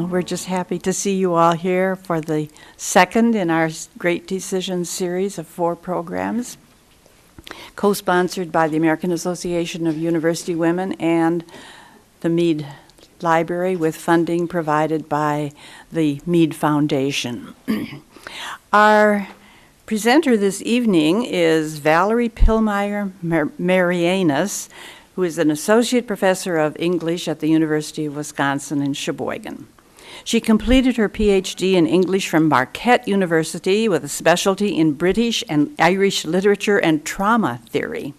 We're just happy to see you all here for the second in our Great Decisions series of 4 programs, co-sponsored by the American Association of University Women and the Mead Library, with funding provided by the Mead Foundation. Our presenter this evening is Valerie Pilmaier Murrenus, who is an associate professor of English at the University of Wisconsin in Sheboygan. She completed her PhD in English from Marquette University with a specialty in British and Irish literature and trauma theory.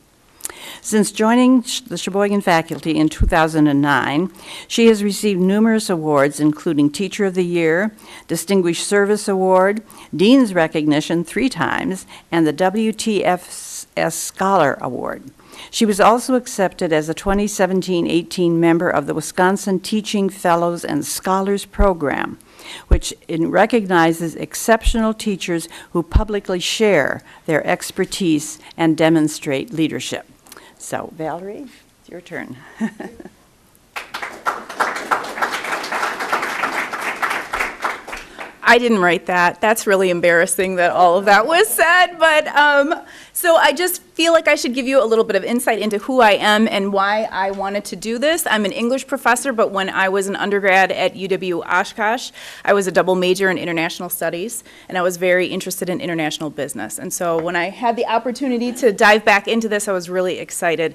Since joining the Sheboygan faculty in 2009, she has received numerous awards, including Teacher of the Year, Distinguished Service Award, Dean's Recognition 3 times, and the WTFS Scholar Award. She was also accepted as a 2017-18 member of the Wisconsin Teaching Fellows and Scholars Program, which recognizes exceptional teachers who publicly share their expertise and demonstrate leadership. So, Valerie, it's your turn. I didn't write that. That's really embarrassing that all of that was said, but so I just feel like I should give you a little bit of insight into who I am and why I wanted to do this. I'm an English professor, but when I was an undergrad at UW-Oshkosh, I was a double major in international studies, and I was very interested in international business. And so when I had the opportunity to dive back into this, I was really excited.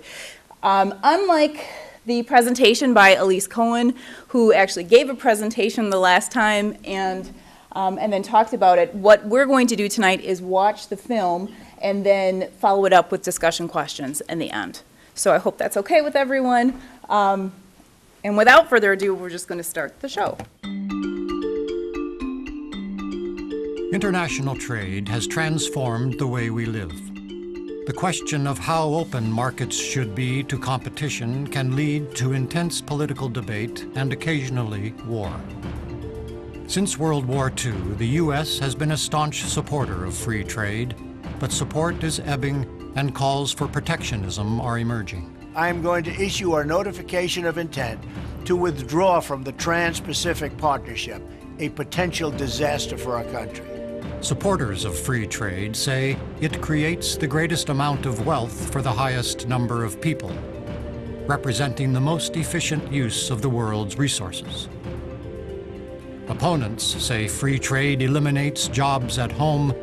Unlike the presentation by Elise Cohen, who actually gave a presentation the last time and then talked about it, what we're going to do tonight is watch the film and then follow it up with discussion questions in the end. So I hope that's okay with everyone. And without further ado, we're just going to start the show. International trade has transformed the way we live. The question of how open markets should be to competition can lead to intense political debate and occasionally war. Since World War II, the U.S. has been a staunch supporter of free trade, but support is ebbing and calls for protectionism are emerging. I am going to issue our notification of intent to withdraw from the Trans-Pacific Partnership, a potential disaster for our country. Supporters of free trade say it creates the greatest amount of wealth for the highest number of people, representing the most efficient use of the world's resources. Opponents say free trade eliminates jobs at home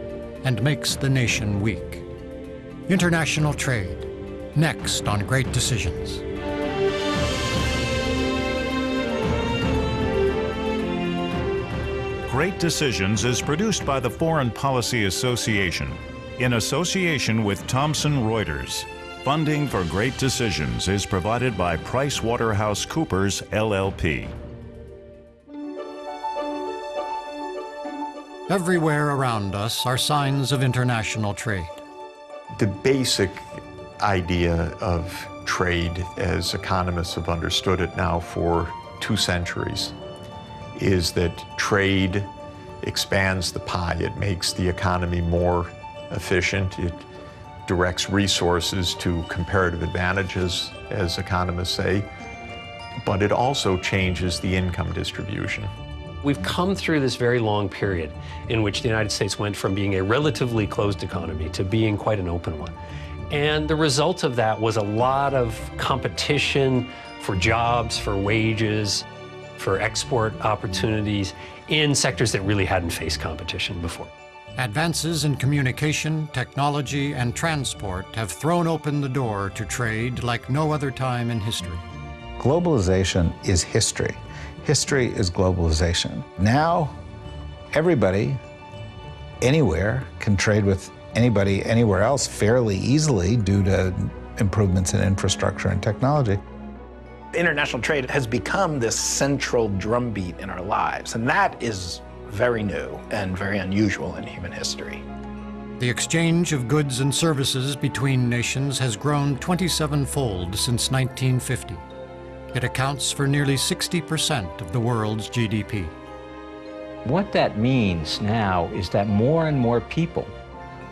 and makes the nation weak. International trade, next on Great Decisions. Great Decisions is produced by the Foreign Policy Association in association with Thomson Reuters. Funding for Great Decisions is provided by PricewaterhouseCoopers, LLP. Everywhere around us are signs of international trade. The basic idea of trade, as economists have understood it now for 2 centuries, is that trade expands the pie. It makes the economy more efficient. It directs resources to comparative advantages, as economists say, but it also changes the income distribution. We've come through this very long period in which the United States went from being a relatively closed economy to being quite an open one. And the result of that was a lot of competition for jobs, for wages, for export opportunities in sectors that really hadn't faced competition before. Advances in communication, technology, and transport have thrown open the door to trade like no other time in history. Globalization is history. History is globalization. Now, everybody, anywhere, can trade with anybody anywhere else fairly easily due to improvements in infrastructure and technology. International trade has become this central drumbeat in our lives, and that is very new and very unusual in human history. The exchange of goods and services between nations has grown 27-fold since 1950. It accounts for nearly 60% of the world's GDP. What that means now is that more and more people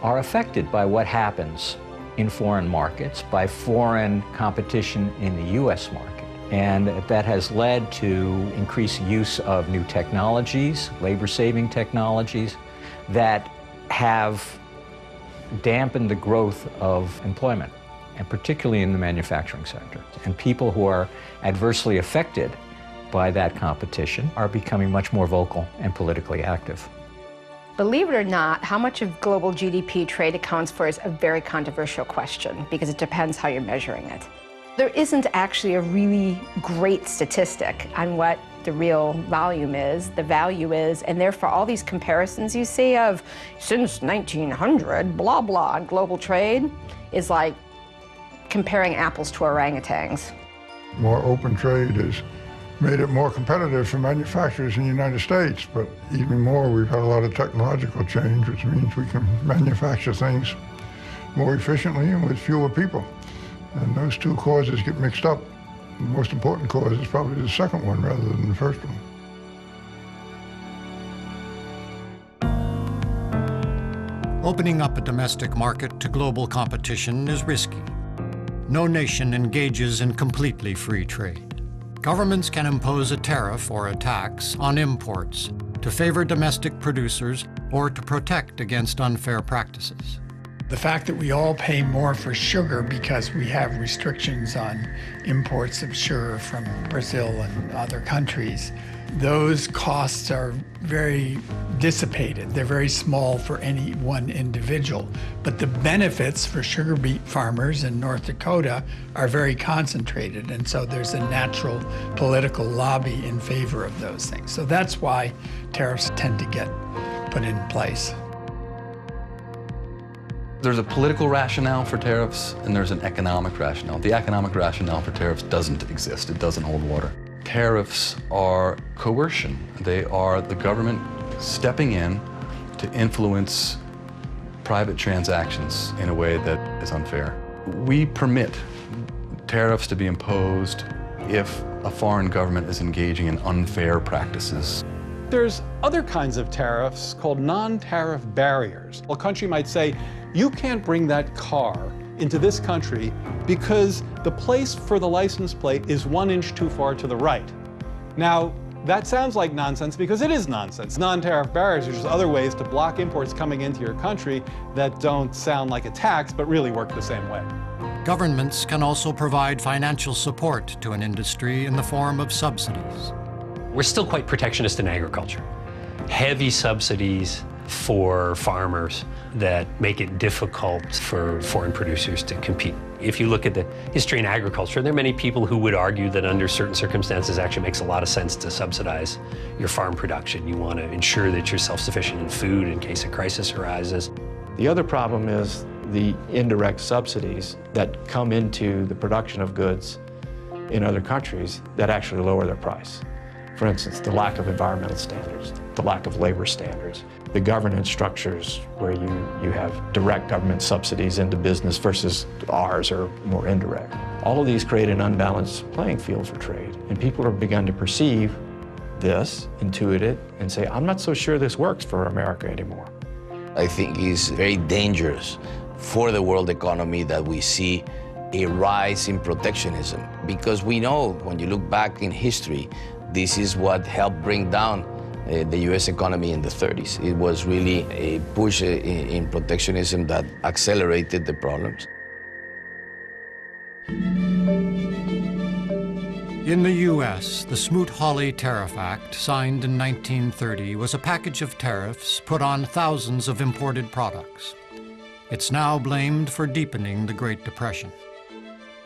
are affected by what happens in foreign markets, by foreign competition in the U.S. market. And that has led to increased use of new technologies, labor-saving technologies, that have dampened the growth of employment, and particularly in the manufacturing sector. And people who are adversely affected by that competition are becoming much more vocal and politically active. Believe it or not, how much of global GDP trade accounts for is a very controversial question because it depends how you're measuring it. There isn't actually a really great statistic on what the real volume is, the value is, and therefore all these comparisons you see of since 1900, blah, blah, on global trade is like comparing apples to orangutans. More open trade has made it more competitive for manufacturers in the United States, but even more, we've had a lot of technological change, which means we can manufacture things more efficiently and with fewer people. And those two causes get mixed up. The most important cause is probably the second one rather than the first one. Opening up a domestic market to global competition is risky. No nation engages in completely free trade. Governments can impose a tariff or a tax on imports to favor domestic producers or to protect against unfair practices. The fact that we all pay more for sugar because we have restrictions on imports of sugar from Brazil and other countries, those costs are very dissipated. They're very small for any one individual. But the benefits for sugar beet farmers in North Dakota are very concentrated, and so there's a natural political lobby in favor of those things. So that's why tariffs tend to get put in place. There's a political rationale for tariffs, and there's an economic rationale. The economic rationale for tariffs doesn't exist. It doesn't hold water. Tariffs are coercion. They are the government stepping in to influence private transactions in a way that is unfair. We permit tariffs to be imposed if a foreign government is engaging in unfair practices. There's other kinds of tariffs called non-tariff barriers. A country might say, you can't bring that car into this country because the place for the license plate is 1 inch too far to the right. Now, that sounds like nonsense because it is nonsense. Non-tariff barriers are just other ways to block imports coming into your country that don't sound like a tax but really work the same way. Governments can also provide financial support to an industry in the form of subsidies. We're still quite protectionist in agriculture. Heavy subsidies for farmers that make it difficult for foreign producers to compete. If you look at the history in agriculture, there are many people who would argue that under certain circumstances it actually makes a lot of sense to subsidize your farm production. You want to ensure that you're self-sufficient in food in case a crisis arises. The other problem is the indirect subsidies that come into the production of goods in other countries that actually lower their price. For instance, the lack of environmental standards, the lack of labor standards, the governance structures where you have direct government subsidies into business versus ours are more indirect. All of these create an unbalanced playing field for trade, and people have begun to perceive this, intuit it, and say, I'm not so sure this works for America anymore. I think it's very dangerous for the world economy that we see a rise in protectionism, because we know when you look back in history, this is what helped bring down the U.S. economy in the 30s. It was really a push in protectionism that accelerated the problems. In the U.S., the Smoot-Hawley Tariff Act, signed in 1930, was a package of tariffs put on thousands of imported products. It's now blamed for deepening the Great Depression.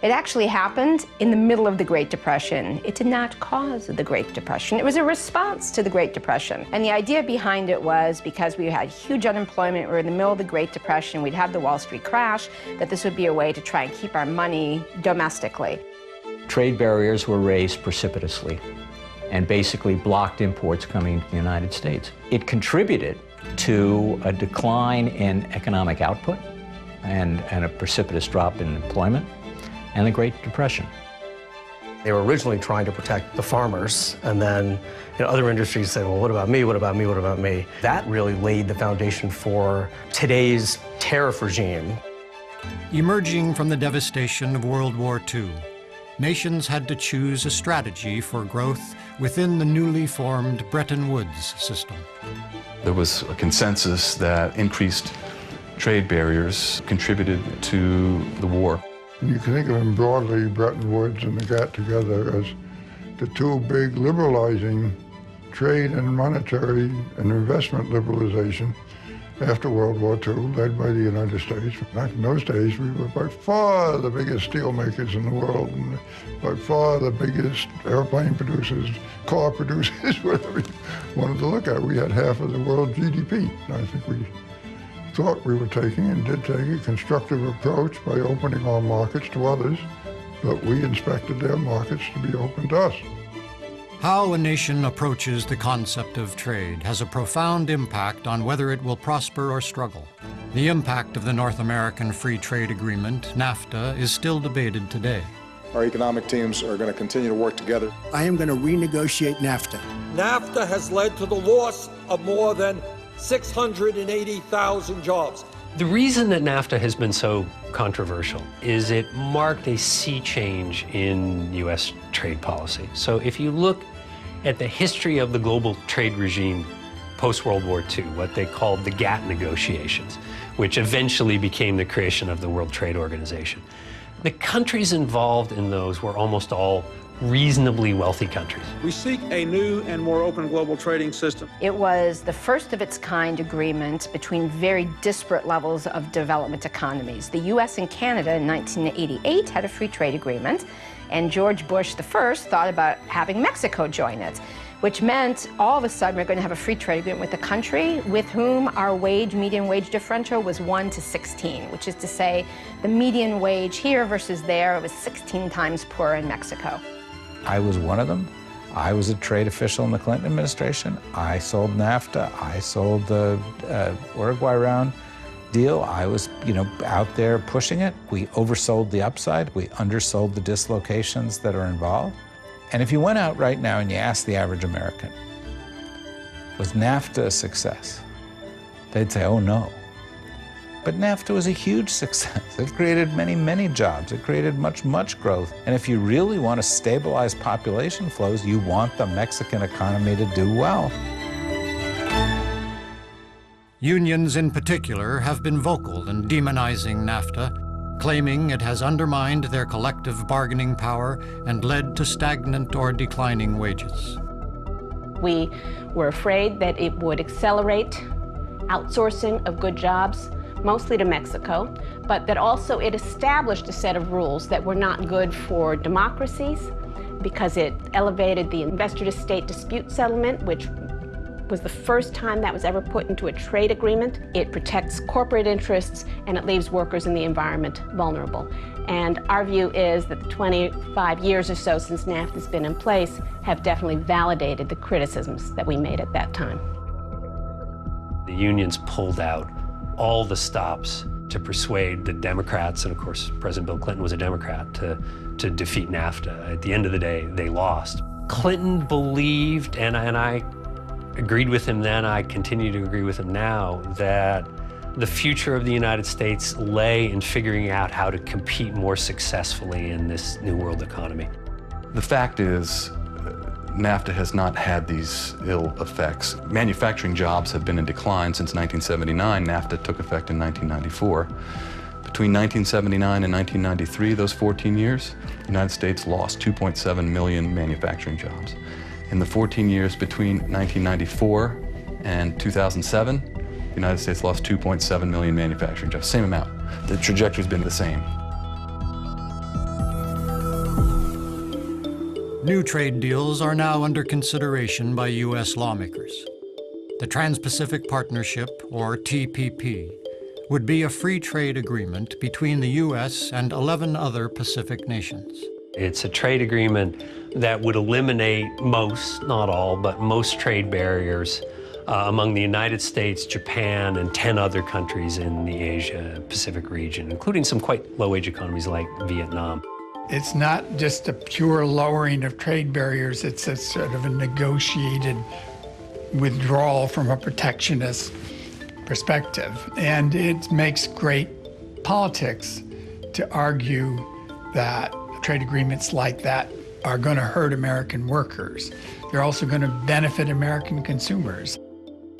It actually happened in the middle of the Great Depression. It did not cause the Great Depression. It was a response to the Great Depression. And the idea behind it was because we had huge unemployment, we were in the middle of the Great Depression, we'd have the Wall Street crash, that this would be a way to try and keep our money domestically. Trade barriers were raised precipitously and basically blocked imports coming to the United States. It contributed to a decline in economic output and a precipitous drop in employment and the Great Depression. They were originally trying to protect the farmers, and then other industries said, well, what about me, what about me, what about me? That really laid the foundation for today's tariff regime. Emerging from the devastation of World War II, nations had to choose a strategy for growth within the newly formed Bretton Woods system. There was a consensus that increased trade barriers contributed to the war. You can think of them broadly, Bretton Woods and the GATT together, as the two big liberalizing trade and monetary and investment liberalization after World War II, led by the United States. Back in those days, we were by far the biggest steel makers in the world, and by far the biggest airplane producers, car producers, whatever you wanted to look at. We had half of the world's GDP. And I think we thought we were taking and did take a constructive approach by opening our markets to others, but we inspected their markets to be open to us. How a nation approaches the concept of trade has a profound impact on whether it will prosper or struggle. The impact of the North American Free Trade Agreement, NAFTA, is still debated today. Our economic teams are going to continue to work together. I am going to renegotiate NAFTA. NAFTA has led to the loss of more than 680,000 jobs. The reason that NAFTA has been so controversial is it marked a sea change in U.S. trade policy. So if you look at the history of the global trade regime post-World War II, what they called the GATT negotiations, which eventually became the creation of the World Trade Organization. The countries involved in those were almost all reasonably wealthy countries. We seek a new and more open global trading system. It was the first of its kind agreement between very disparate levels of development economies. The U.S. and Canada in 1988 had a free trade agreement, and George Bush I thought about having Mexico join it, which meant all of a sudden we're going to have a free trade agreement with a country with whom our median wage differential was 1 to 16, which is to say the median wage here versus there was 16 times poorer in Mexico. I was one of them. I was a trade official in the Clinton administration. I sold NAFTA. I sold the Uruguay round deal. I was, out there pushing it. We oversold the upside. We undersold the dislocations that are involved. And if you went out right now and you asked the average American, was NAFTA a success? They'd say, oh no. But NAFTA was a huge success. It created many, many jobs. It created much, much growth. And if you really want to stabilize population flows, you want the Mexican economy to do well. Unions in particular have been vocal in demonizing NAFTA, claiming it has undermined their collective bargaining power and led to stagnant or declining wages. We were afraid that it would accelerate outsourcing of good jobs, mostly to Mexico, but that also it established a set of rules that were not good for democracies because it elevated the investor-to-state dispute settlement, which was the first time that was ever put into a trade agreement. It protects corporate interests and it leaves workers in the environment vulnerable. And our view is that the 25 years or so since NAFTA has been in place have definitely validated the criticisms that we made at that time. The unions pulled out all the stops to persuade the Democrats, and of course President Bill Clinton was a Democrat, to defeat NAFTA. At the end of the day, they lost. Clinton believed, and I agreed with him then, I continue to agree with him now, that the future of the United States lay in figuring out how to compete more successfully in this new world economy. The fact is, NAFTA has not had these ill effects. Manufacturing jobs have been in decline since 1979. NAFTA took effect in 1994. Between 1979 and 1993, those 14 years, the United States lost 2.7 million manufacturing jobs. In the 14 years between 1994 and 2007, the United States lost 2.7 million manufacturing jobs, same amount. The trajectory's been the same. New trade deals are now under consideration by U.S. lawmakers. The Trans-Pacific Partnership, or TPP, would be a free trade agreement between the U.S. and 11 other Pacific nations. It's a trade agreement that would eliminate most, not all, but most trade barriers among the United States, Japan, and 10 other countries in the Asia-Pacific region, including some quite low-wage economies like Vietnam. It's not just a pure lowering of trade barriers, it's a sort of a negotiated withdrawal from a protectionist perspective. And it makes great politics to argue that trade agreements like that are going to hurt American workers. They're also going to benefit American consumers.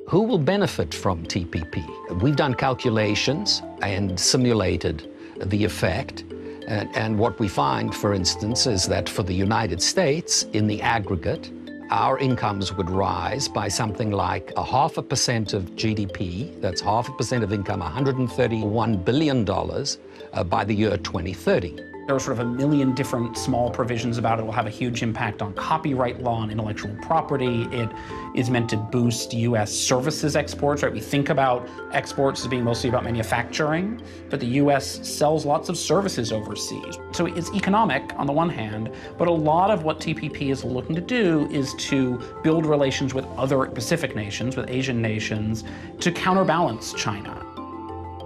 Who will benefit from TPP? We've done calculations and simulated the effect. And what we find, for instance, is that for the United States, in the aggregate, our incomes would rise by something like 0.5% of GDP, that's 0.5% of income, $131 billion by the year 2030. There are sort of a million different small provisions about it. It will have a huge impact on copyright law and intellectual property. It is meant to boost U.S. services exports, right? We think about exports as being mostly about manufacturing, but the U.S. sells lots of services overseas. So it's economic on the one hand, but a lot of what TPP is looking to do is to build relations with other Pacific nations, with Asian nations, to counterbalance China.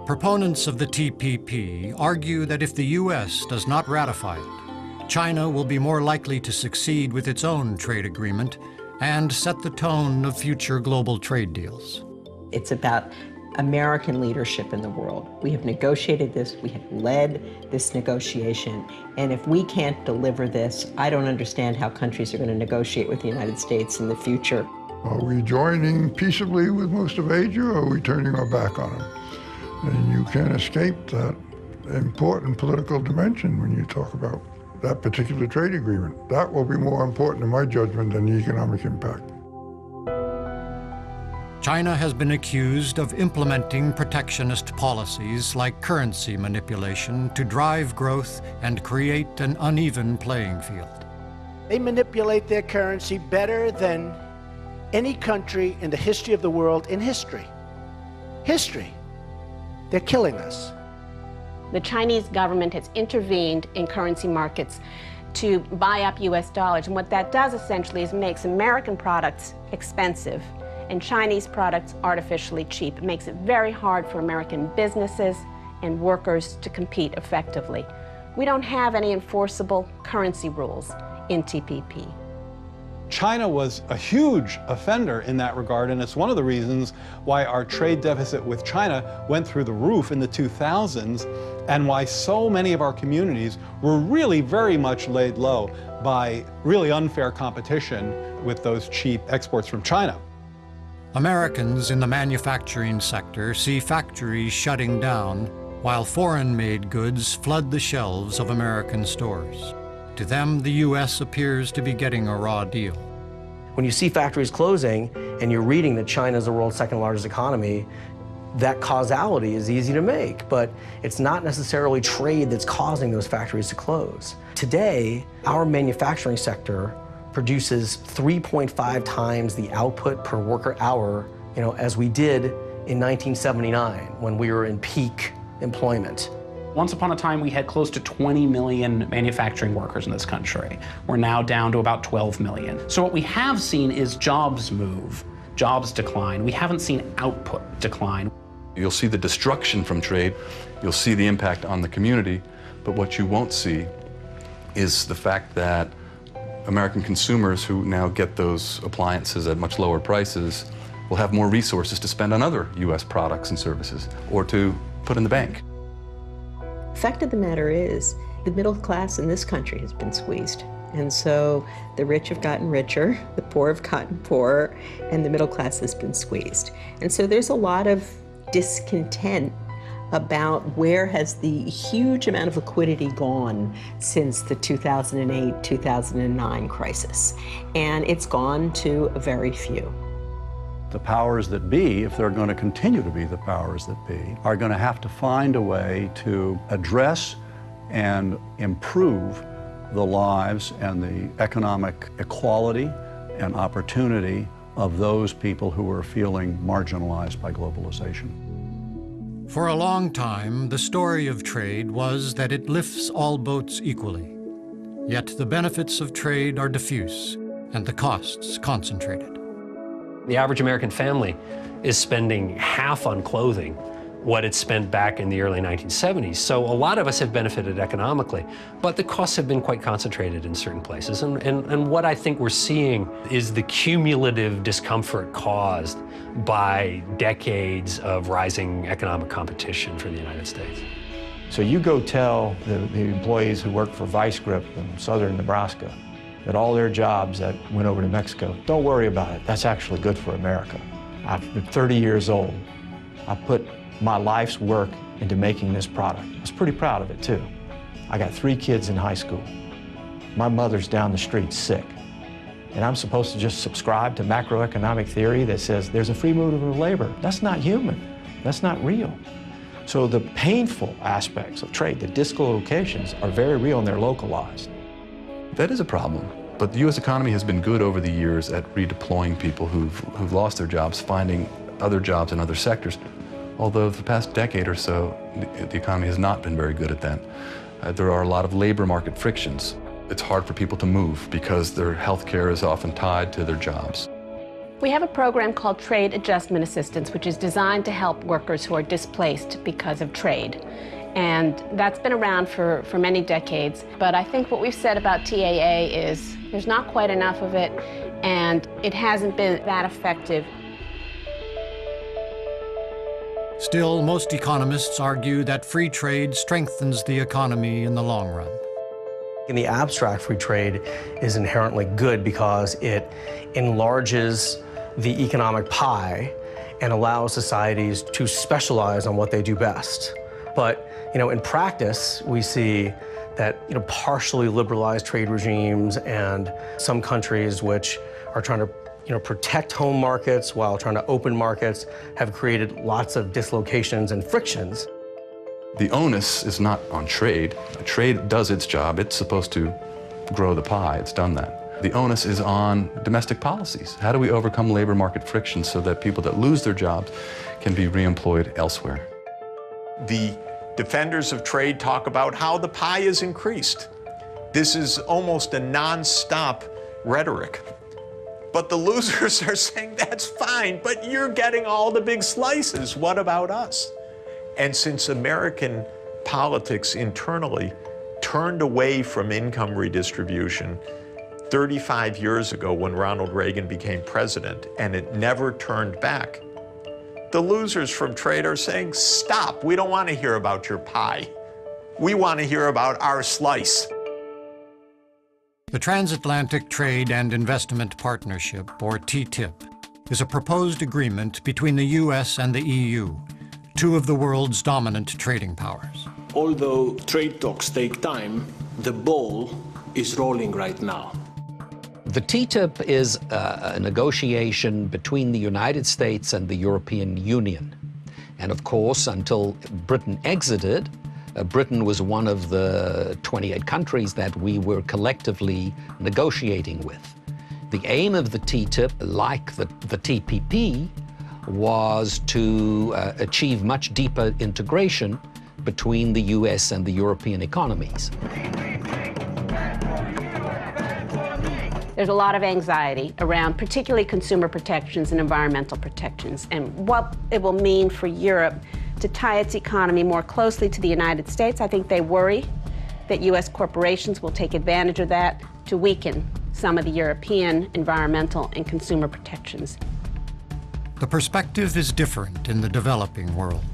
Proponents of the TPP argue that if the U.S. does not ratify it, China will be more likely to succeed with its own trade agreement and set the tone of future global trade deals. It's about American leadership in the world. We have negotiated this, we have led this negotiation, and if we can't deliver this, I don't understand how countries are going to negotiate with the United States in the future. Are we joining peaceably with most of Asia, or are we turning our back on them? And you can't escape that important political dimension when you talk about that particular trade agreement. That will be more important in my judgment than the economic impact. China has been accused of implementing protectionist policies like currency manipulation to drive growth and create an uneven playing field. They manipulate their currency better than any country in the history of the world in history. History. They're killing us. The Chinese government has intervened in currency markets to buy up US dollars. And what that does essentially is makes American products expensive and Chinese products artificially cheap. It makes it very hard for American businesses and workers to compete effectively. We don't have any enforceable currency rules in TPP. China was a huge offender in that regard, and it's one of the reasons why our trade deficit with China went through the roof in the 2000s, and why so many of our communities were really very much laid low by really unfair competition with those cheap exports from China. Americans in the manufacturing sector see factories shutting down while foreign-made goods flood the shelves of American stores. To them, the U.S. appears to be getting a raw deal. When you see factories closing and you're reading that China is the world's second largest economy, that causality is easy to make, but it's not necessarily trade that's causing those factories to close. Today, our manufacturing sector produces 3.5 times the output per worker hour, as we did in 1979 when we were in peak employment. Once upon a time, we had close to 20 million manufacturing workers in this country. We're now down to about 12 million. So what we have seen is jobs move, jobs decline. We haven't seen output decline. You'll see the destruction from trade, you'll see the impact on the community, but what you won't see is the fact that American consumers who now get those appliances at much lower prices will have more resources to spend on other U.S. products and services or to put in the bank. The fact of the matter is, the middle class in this country has been squeezed. And so the rich have gotten richer, the poor have gotten poorer, and the middle class has been squeezed. And so there's a lot of discontent about where has the huge amount of liquidity gone since the 2008-2009 crisis. And it's gone to a very few. The powers that be, if they're going to continue to be the powers that be, are going to have to find a way to address and improve the lives and the economic equality and opportunity of those people who are feeling marginalized by globalization. For a long time, the story of trade was that it lifts all boats equally. Yet the benefits of trade are diffuse and the costs concentrated. The average American family is spending half on clothing what it spent back in the early 1970s. So a lot of us have benefited economically, but the costs have been quite concentrated in certain places. And what I think we're seeing is the cumulative discomfort caused by decades of rising economic competition for the United States. So you go tell the employees who work for Vice Grip in southern Nebraska that all their jobs that went over to Mexico, don't worry about it. That's actually good for America. I've been 30 years old. I put my life's work into making this product. I was pretty proud of it too. I got 3 kids in high school. My mother's down the street sick. And I'm supposed to just subscribe to macroeconomic theory that says there's a free movement of labor. That's not human. That's not real. So the painful aspects of trade, the dislocations, are very real and they're localized. That is a problem. But the U.S. economy has been good over the years at redeploying people who've lost their jobs, finding other jobs in other sectors. Although the past decade or so, the economy has not been very good at that. There are a lot of labor market frictions. It's hard for people to move because their health care is often tied to their jobs. We have a program called Trade Adjustment Assistance, which is designed to help workers who are displaced because of trade. And that's been around for many decades. But I think what we've said about TAA is there's not quite enough of it, and it hasn't been that effective. Still, most economists argue that free trade strengthens the economy in the long run. In the abstract, free trade is inherently good because it enlarges the economic pie and allows societies to specialize on what they do best. But, in practice, we see that, partially liberalized trade regimes and some countries which are trying to protect home markets while trying to open markets have created lots of dislocations and frictions. The onus is not on trade. Trade does its job. It's supposed to grow the pie. It's done that. The onus is on domestic policies. How do we overcome labor market friction so that people that lose their jobs can be reemployed elsewhere? The defenders of trade talk about how the pie is increased. This is almost a non-stop rhetoric. But the losers are saying, that's fine, but you're getting all the big slices. What about us? And since American politics internally turned away from income redistribution 35 years ago when Ronald Reagan became president, and it never turned back, the losers from trade are saying, stop, we don't want to hear about your pie. We want to hear about our slice. The Transatlantic Trade and Investment Partnership, or TTIP, is a proposed agreement between the U.S. and the EU, 2 of the world's dominant trading powers. Although trade talks take time, the ball is rolling right now. The TTIP is a negotiation between the United States and the European Union. And of course, until Britain exited, Britain was one of the 28 countries that we were collectively negotiating with. The aim of the TTIP, like the TPP, was to achieve much deeper integration between the US and the European economies. There's a lot of anxiety around particularly consumer protections and environmental protections, and what it will mean for Europe to tie its economy more closely to the United States. I think they worry that U.S. corporations will take advantage of that to weaken some of the European environmental and consumer protections. The perspective is different in the developing world.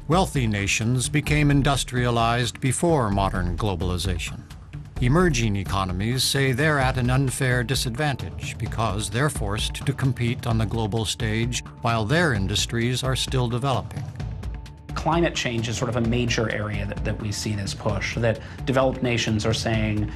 Wealthy nations became industrialized before modern globalization. Emerging economies say they're at an unfair disadvantage because they're forced to compete on the global stage while their industries are still developing. Climate change is sort of a major area that we see this push, that developed nations are saying,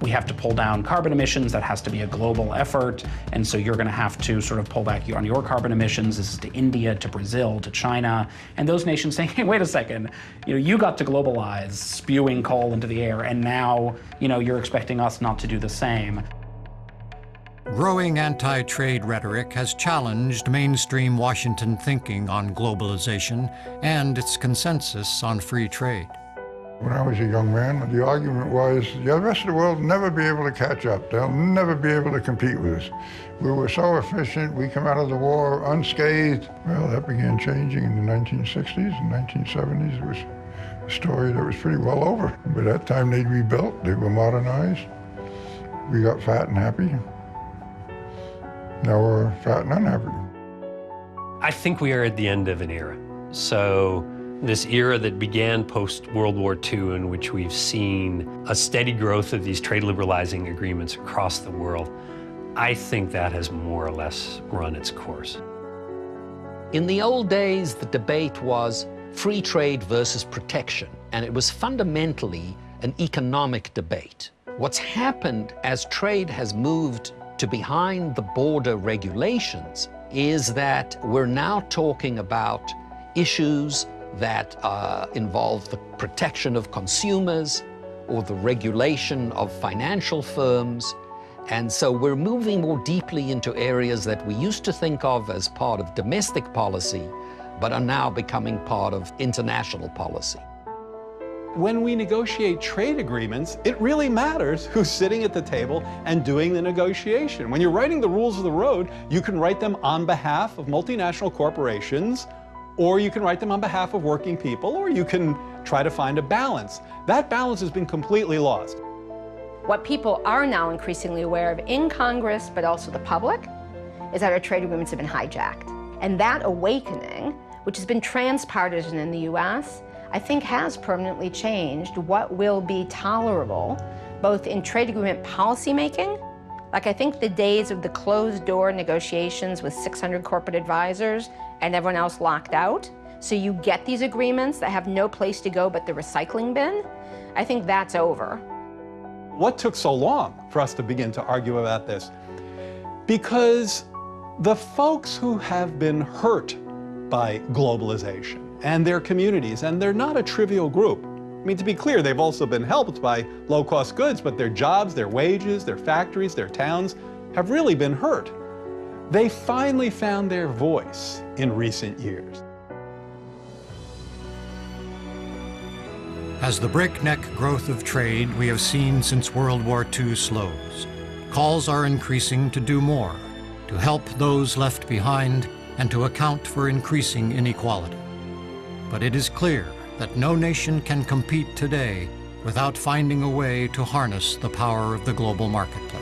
we have to pull down carbon emissions. That has to be a global effort. And so you're going to have to sort of pull back on your carbon emissions. This is to India, to Brazil, to China. And those nations saying, hey, wait a second, you got to globalize, spewing coal into the air. And now, you're expecting us not to do the same. Growing anti-trade rhetoric has challenged mainstream Washington thinking on globalization and its consensus on free trade. When I was a young man, the argument was the rest of the world will never be able to catch up. They'll never be able to compete with us. We were so efficient, we come out of the war unscathed. Well, that began changing in the 1960s and 1970s. It was a story that was pretty well over. By that time, they'd rebuilt, they were modernized. We got fat and happy. Now we're fat and unhappy. I think we are at the end of an era. So this era that began post-World War II, in which we've seen a steady growth of these trade liberalizing agreements across the world, I think that has more or less run its course. In the old days, the debate was free trade versus protection, and it was fundamentally an economic debate. What's happened as trade has moved to behind the border regulations is that we're now talking about issues that involve the protection of consumers or the regulation of financial firms. And so we're moving more deeply into areas that we used to think of as part of domestic policy, but are now becoming part of international policy. When we negotiate trade agreements, it really matters who's sitting at the table and doing the negotiation. When you're writing the rules of the road, you can write them on behalf of multinational corporations, or you can write them on behalf of working people, or you can try to find a balance. That balance has been completely lost. What people are now increasingly aware of in Congress, but also the public, is that our trade agreements have been hijacked. And that awakening, which has been transpartisan in the US, I think has permanently changed what will be tolerable, both in trade agreement policymaking. Like, I think the days of the closed-door negotiations with 600 corporate advisors and everyone else locked out, so you get these agreements that have no place to go but the recycling bin, I think that's over. What took so long for us to begin to argue about this? Because the folks who have been hurt by globalization and their communities, and they're not a trivial group. I mean, to be clear, they've also been helped by low-cost goods, but their jobs, their wages, their factories, their towns have really been hurt. They finally found their voice in recent years. As the breakneck growth of trade we have seen since World War II slows, calls are increasing to do more, to help those left behind, and to account for increasing inequality. But it is clear that no nation can compete today without finding a way to harness the power of the global marketplace.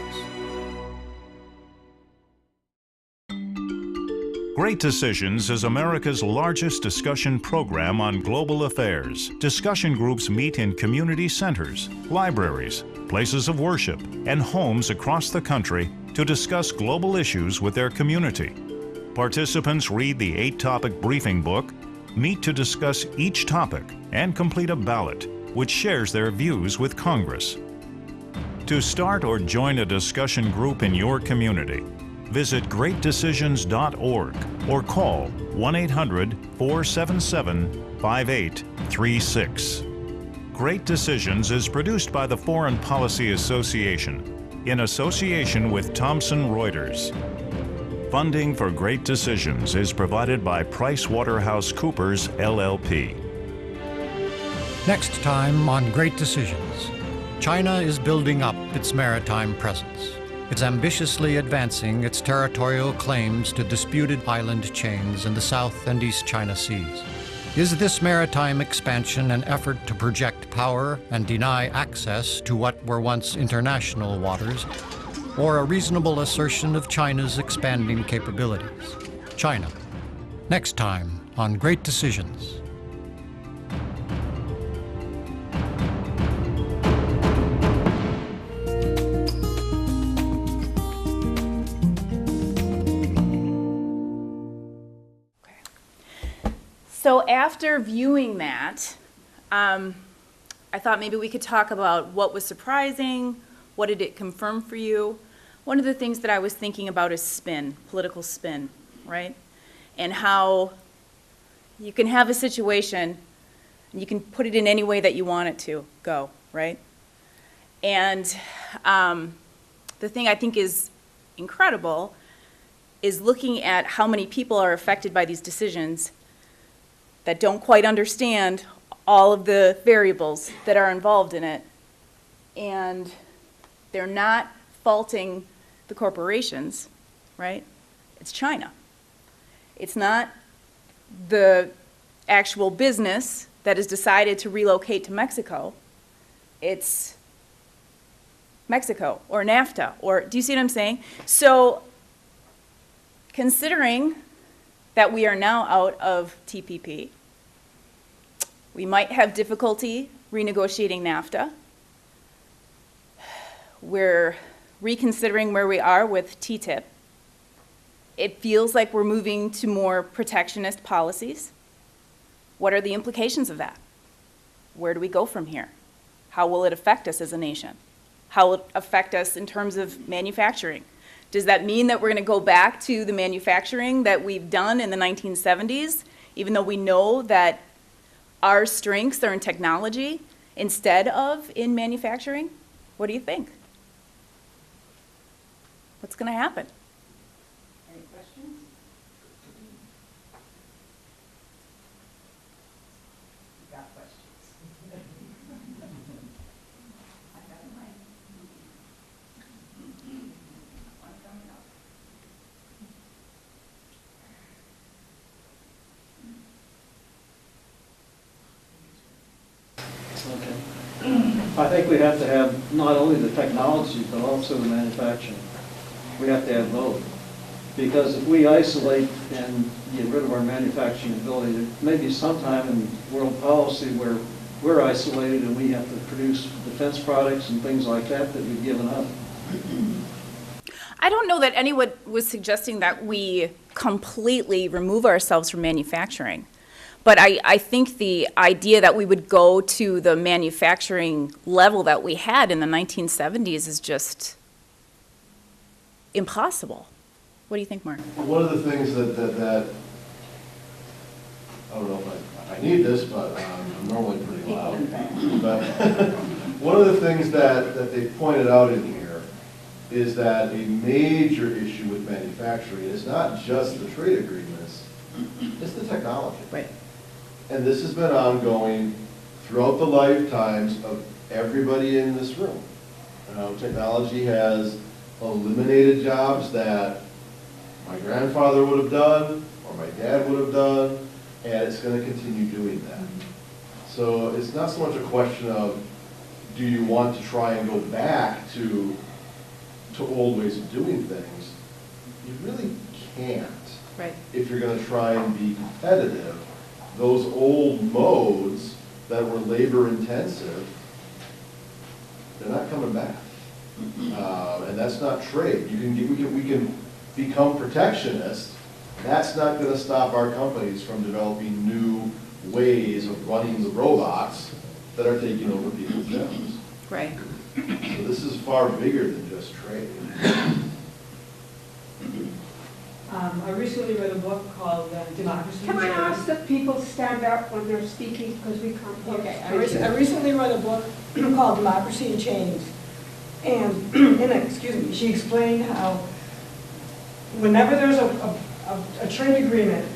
Great Decisions is America's largest discussion program on global affairs. Discussion groups meet in community centers, libraries, places of worship, and homes across the country to discuss global issues with their community. Participants read the 8-topic briefing book, meet to discuss each topic, and complete a ballot, which shares their views with Congress. To start or join a discussion group in your community, visit greatdecisions.org or call 1-800-477-5836. Great Decisions is produced by the Foreign Policy Association in association with Thomson Reuters. Funding for Great Decisions is provided by PricewaterhouseCoopers, LLP. Next time on Great Decisions, China is building up its maritime presence. It's ambitiously advancing its territorial claims to disputed island chains in the South and East China Seas. Is this maritime expansion an effort to project power and deny access to what were once international waters, or a reasonable assertion of China's expanding capabilities? China. Next time on Great Decisions. So after viewing that, I thought maybe we could talk about what was surprising, what did it confirm for you. One of the things that I was thinking about is spin, political spin, right? And how you can have a situation, and you can put it in any way that you want it to go, right? And the thing I think is incredible is looking at how many people are affected by these decisions that don't quite understand all of the variables that are involved in it. And they're not faulting the corporations, right? It's China. It's not the actual business that has decided to relocate to Mexico. It's Mexico or NAFTA, or do you see what I'm saying? So considering that we are now out of TPP, we might have difficulty renegotiating NAFTA. We're reconsidering where we are with TTIP. It feels like we're moving to more protectionist policies. What are the implications of that? Where do we go from here? How will it affect us as a nation? How will it affect us in terms of manufacturing? Does that mean that we're going to go back to the manufacturing that we've done in the 1970s, even though we know that our strengths are in technology instead of in manufacturing? What do you think? What's going to happen? Any questions? You got questions. I think we have to have not only the technology, but also the manufacturing. We have to have both. Because if we isolate and get rid of our manufacturing ability, there may be some time in world policy where we're isolated and we have to produce defense products and things like that that we've given up. I don't know that anyone was suggesting that we completely remove ourselves from manufacturing. But I think the idea that we would go to the manufacturing level that we had in the 1970s is just impossible. What do you think, Mark? One of the things that I don't know if I need this, but I'm normally pretty loud. But one of the things that they pointed out in here is that a major issue with manufacturing is not just the trade agreements, it's the technology. Right. And this has been ongoing throughout the lifetimes of everybody in this room. Technology has eliminated jobs that my grandfather would have done, or my dad would have done, and it's going to continue doing that. So it's not so much a question of, do you want to try and go back to old ways of doing things? You really can't. Right. If you're going to try and be competitive. Those old modes that were labor intensive, they're not coming back. And that's not trade. We can become protectionist. That's not going to stop our companies from developing new ways of running the robots that are taking over people's jobs. Right. So this is far bigger than just trade. I recently read a book called Democracy. Can I ask that people stand up when they're speaking because we can't hear? Okay, I recently read a book called Democracy in Chains. And, excuse me, she explained how whenever there's a trade agreement,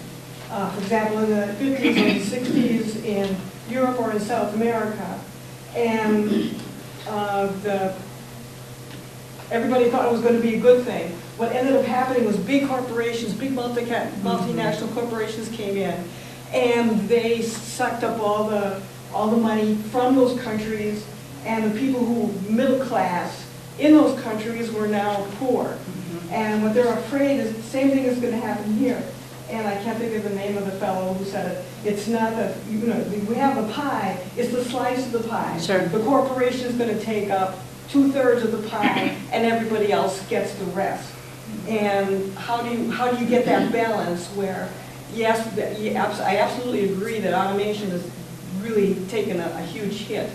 for example, in the 50s or the 60s in Europe or in South America, and everybody thought it was going to be a good thing. What ended up happening was big corporations, big multinational corporations came in, and they sucked up all the money from those countries, and the people who were middle class in those countries were now poor. And what they're afraid is the same thing is going to happen here. And I can't think of the name of the fellow who said it. It's not that, we have the pie, it's the slice of the pie. Sure. The corporation is going to take up 2/3 of the pie, and everybody else gets the rest. And how do you get that balance where, yes, I absolutely agree that automation has really taken a huge hit,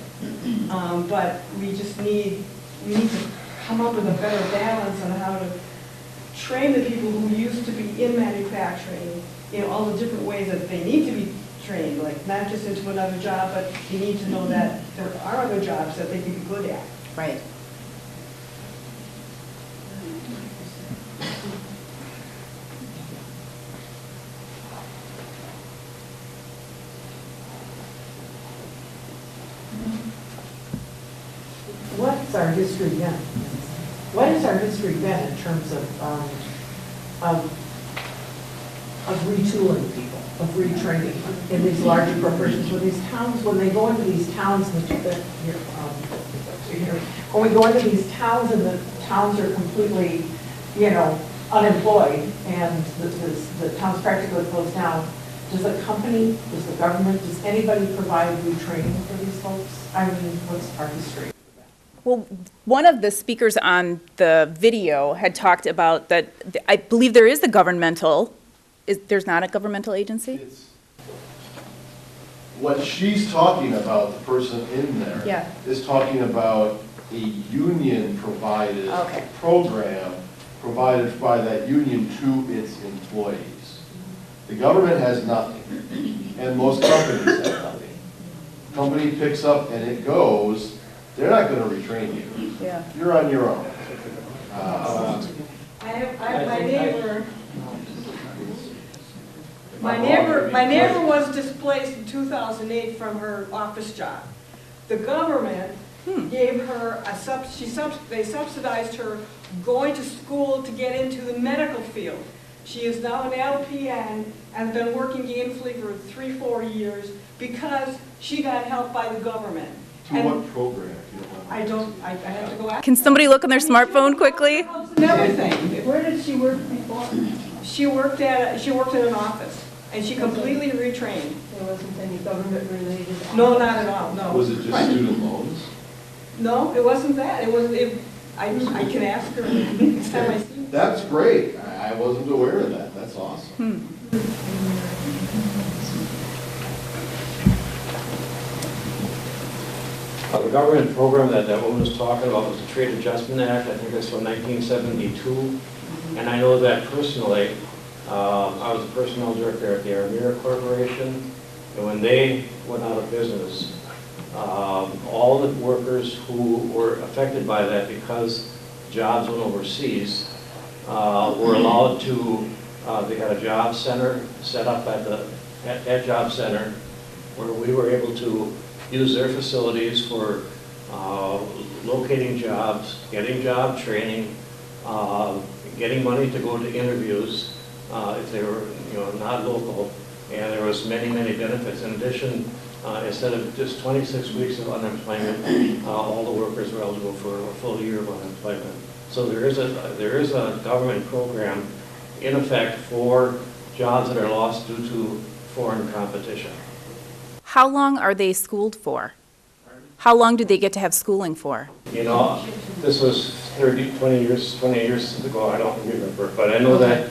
but we need to come up with a better balance on how to train the people who used to be in manufacturing in all the different ways that they need to be trained, like not just into another job, but you need to know that there are other jobs that they can be good at. Right. our history been? What has our history been in terms of retooling people, of retraining in these large corporations? When these towns, when they go into these towns, when we go into these towns and the towns are completely, unemployed and the towns practically closed down, does the company, does the government, does anybody provide retraining for these folks? I mean, what's our history? Well, one of the speakers on the video had talked about that, I believe there is a governmental, there's not a governmental agency? What she's talking about, the person in there, is talking about a union-provided program provided by that union to its employees. The government has nothing, and most companies have nothing. Company picks up and it goes, they're not going to retrain you. Yeah. You're on your own. My neighbor was displaced in 2008 from her office job. The government gave her they subsidized her going to school to get into the medical field. She is now an LPN and been working gainfully for 3-4 years because she got help by the government. To what program? I have to go ask. Can somebody look on their smartphone quickly? And everything. Where did she work before? She worked in an office, and she completely retrained. There wasn't any government related? No, not at all, no. Was it just student loans? No, it wasn't that. I can ask her next time I see her. That's great. I wasn't aware of that. That's awesome. The government program that woman was talking about was the Trade Adjustment Act. I think it's from 1972. And I know that personally. I was the personnel director at the Armira Corporation. And when they went out of business, all the workers who were affected by that because jobs went overseas were allowed to, they had a job center set up at that job center where we were able to use their facilities for locating jobs, getting job training, getting money to go to interviews if they were not local. And there was many benefits. In addition, instead of just 26 weeks of unemployment, all the workers were eligible for a full year of unemployment. So there is a government program in effect for jobs that are lost due to foreign competition. How long are they schooled for? How long do they get to have schooling for? This was 20 years ago, I don't remember, but I know that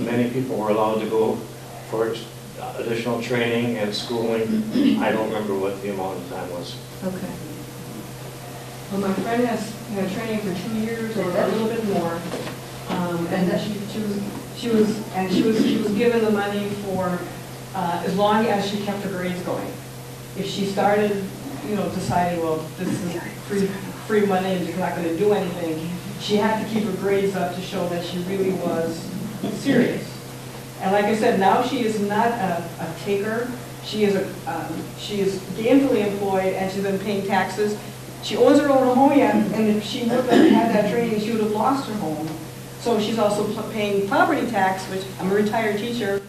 many people were allowed to go for additional training and schooling. I don't remember what the amount of time was. Okay. Well, my friend has had training for 2 years or a little bit more, and she was given the money for as long as she kept her grades going. If she started, deciding, well, this is free money and she's not going to do anything, she had to keep her grades up to show that she really was serious. And like I said, now she is not a taker. She is gainfully employed and she's been paying taxes. She owns her own home yet, and if she would have had that training, she would have lost her home. So she's also paying property tax, which I'm a retired teacher.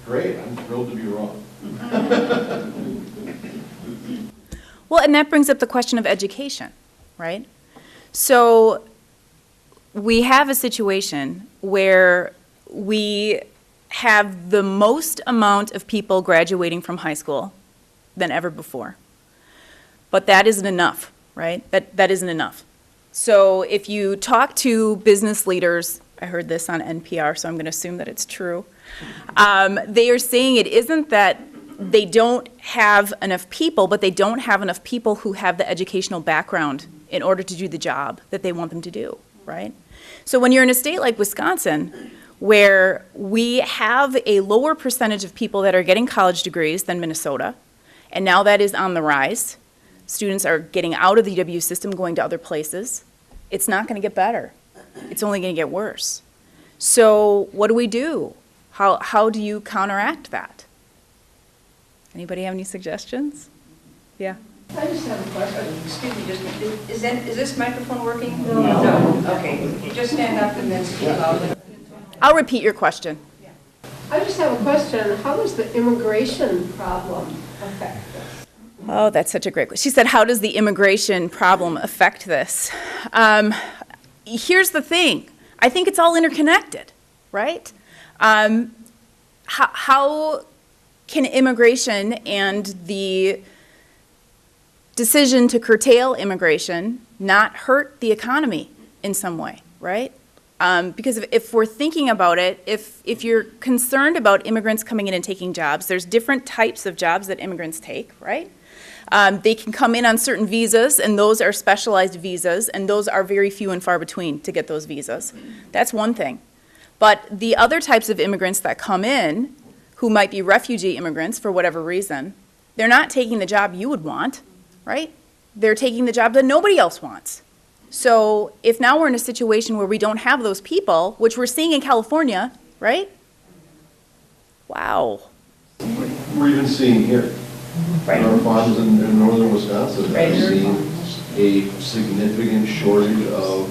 Great, I'm thrilled to be wrong. Well, and that brings up the question of education, right? So we have a situation where we have the most amount of people graduating from high school than ever before. But that isn't enough, right? That isn't enough. So if you talk to business leaders, I heard this on NPR, so I'm going to assume that it's true. They are saying it isn't that they don't have enough people, but they don't have enough people who have the educational background in order to do the job that they want them to do, right? So when you're in a state like Wisconsin, where we have a lower percentage of people that are getting college degrees than Minnesota, and now that is on the rise. Students are getting out of the UW system, going to other places. It's not going to get better. It's only going to get worse. So what do we do? How do you counteract that? Anybody have any suggestions? Yeah. I just have a question. Excuse me, is this microphone working? No. Okay, you just stand up and then speak loudly. I'll repeat your question. I just have a question. How does the immigration problem affect this? Oh, that's such a great question. She said, how does the immigration problem affect this? Here's the thing. I think it's all interconnected, right? How can immigration and the decision to curtail immigration not hurt the economy in some way, right? Because if we're thinking about it, if you're concerned about immigrants coming in and taking jobs, there's different types of jobs that immigrants take, right? They can come in on certain visas, and those are specialized visas, and those are very few and far between to get those visas. That's one thing. But the other types of immigrants that come in, who might be refugee immigrants for whatever reason, they're not taking the job you would want, right? They're taking the job that nobody else wants. So if now we're in a situation where we don't have those people, which we're seeing in California, right? Wow. We're even seeing here. Right. Our farms in northern Wisconsin are seeing a significant shortage of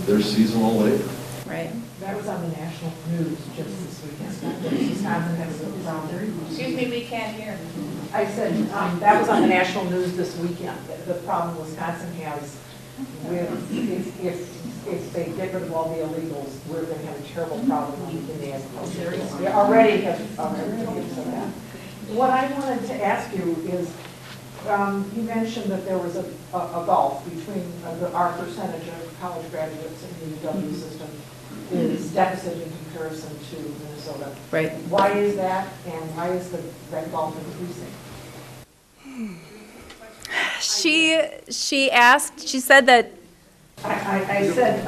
their seasonal labor. Right. That was on the national news just this weekend. Wisconsin has a problem. Excuse me, we can't hear. I said, that was on the national news this weekend, the problem Wisconsin has with, if they get rid of all the illegals, we're going to have a terrible problem in the agriculture. We already have some of that. What I wanted to ask you is, you mentioned that there was a gulf between our percentage of college graduates in the UW system is deficit in comparison to Minnesota. Right. Why is that, and why is that gulf increasing? She said that. I said,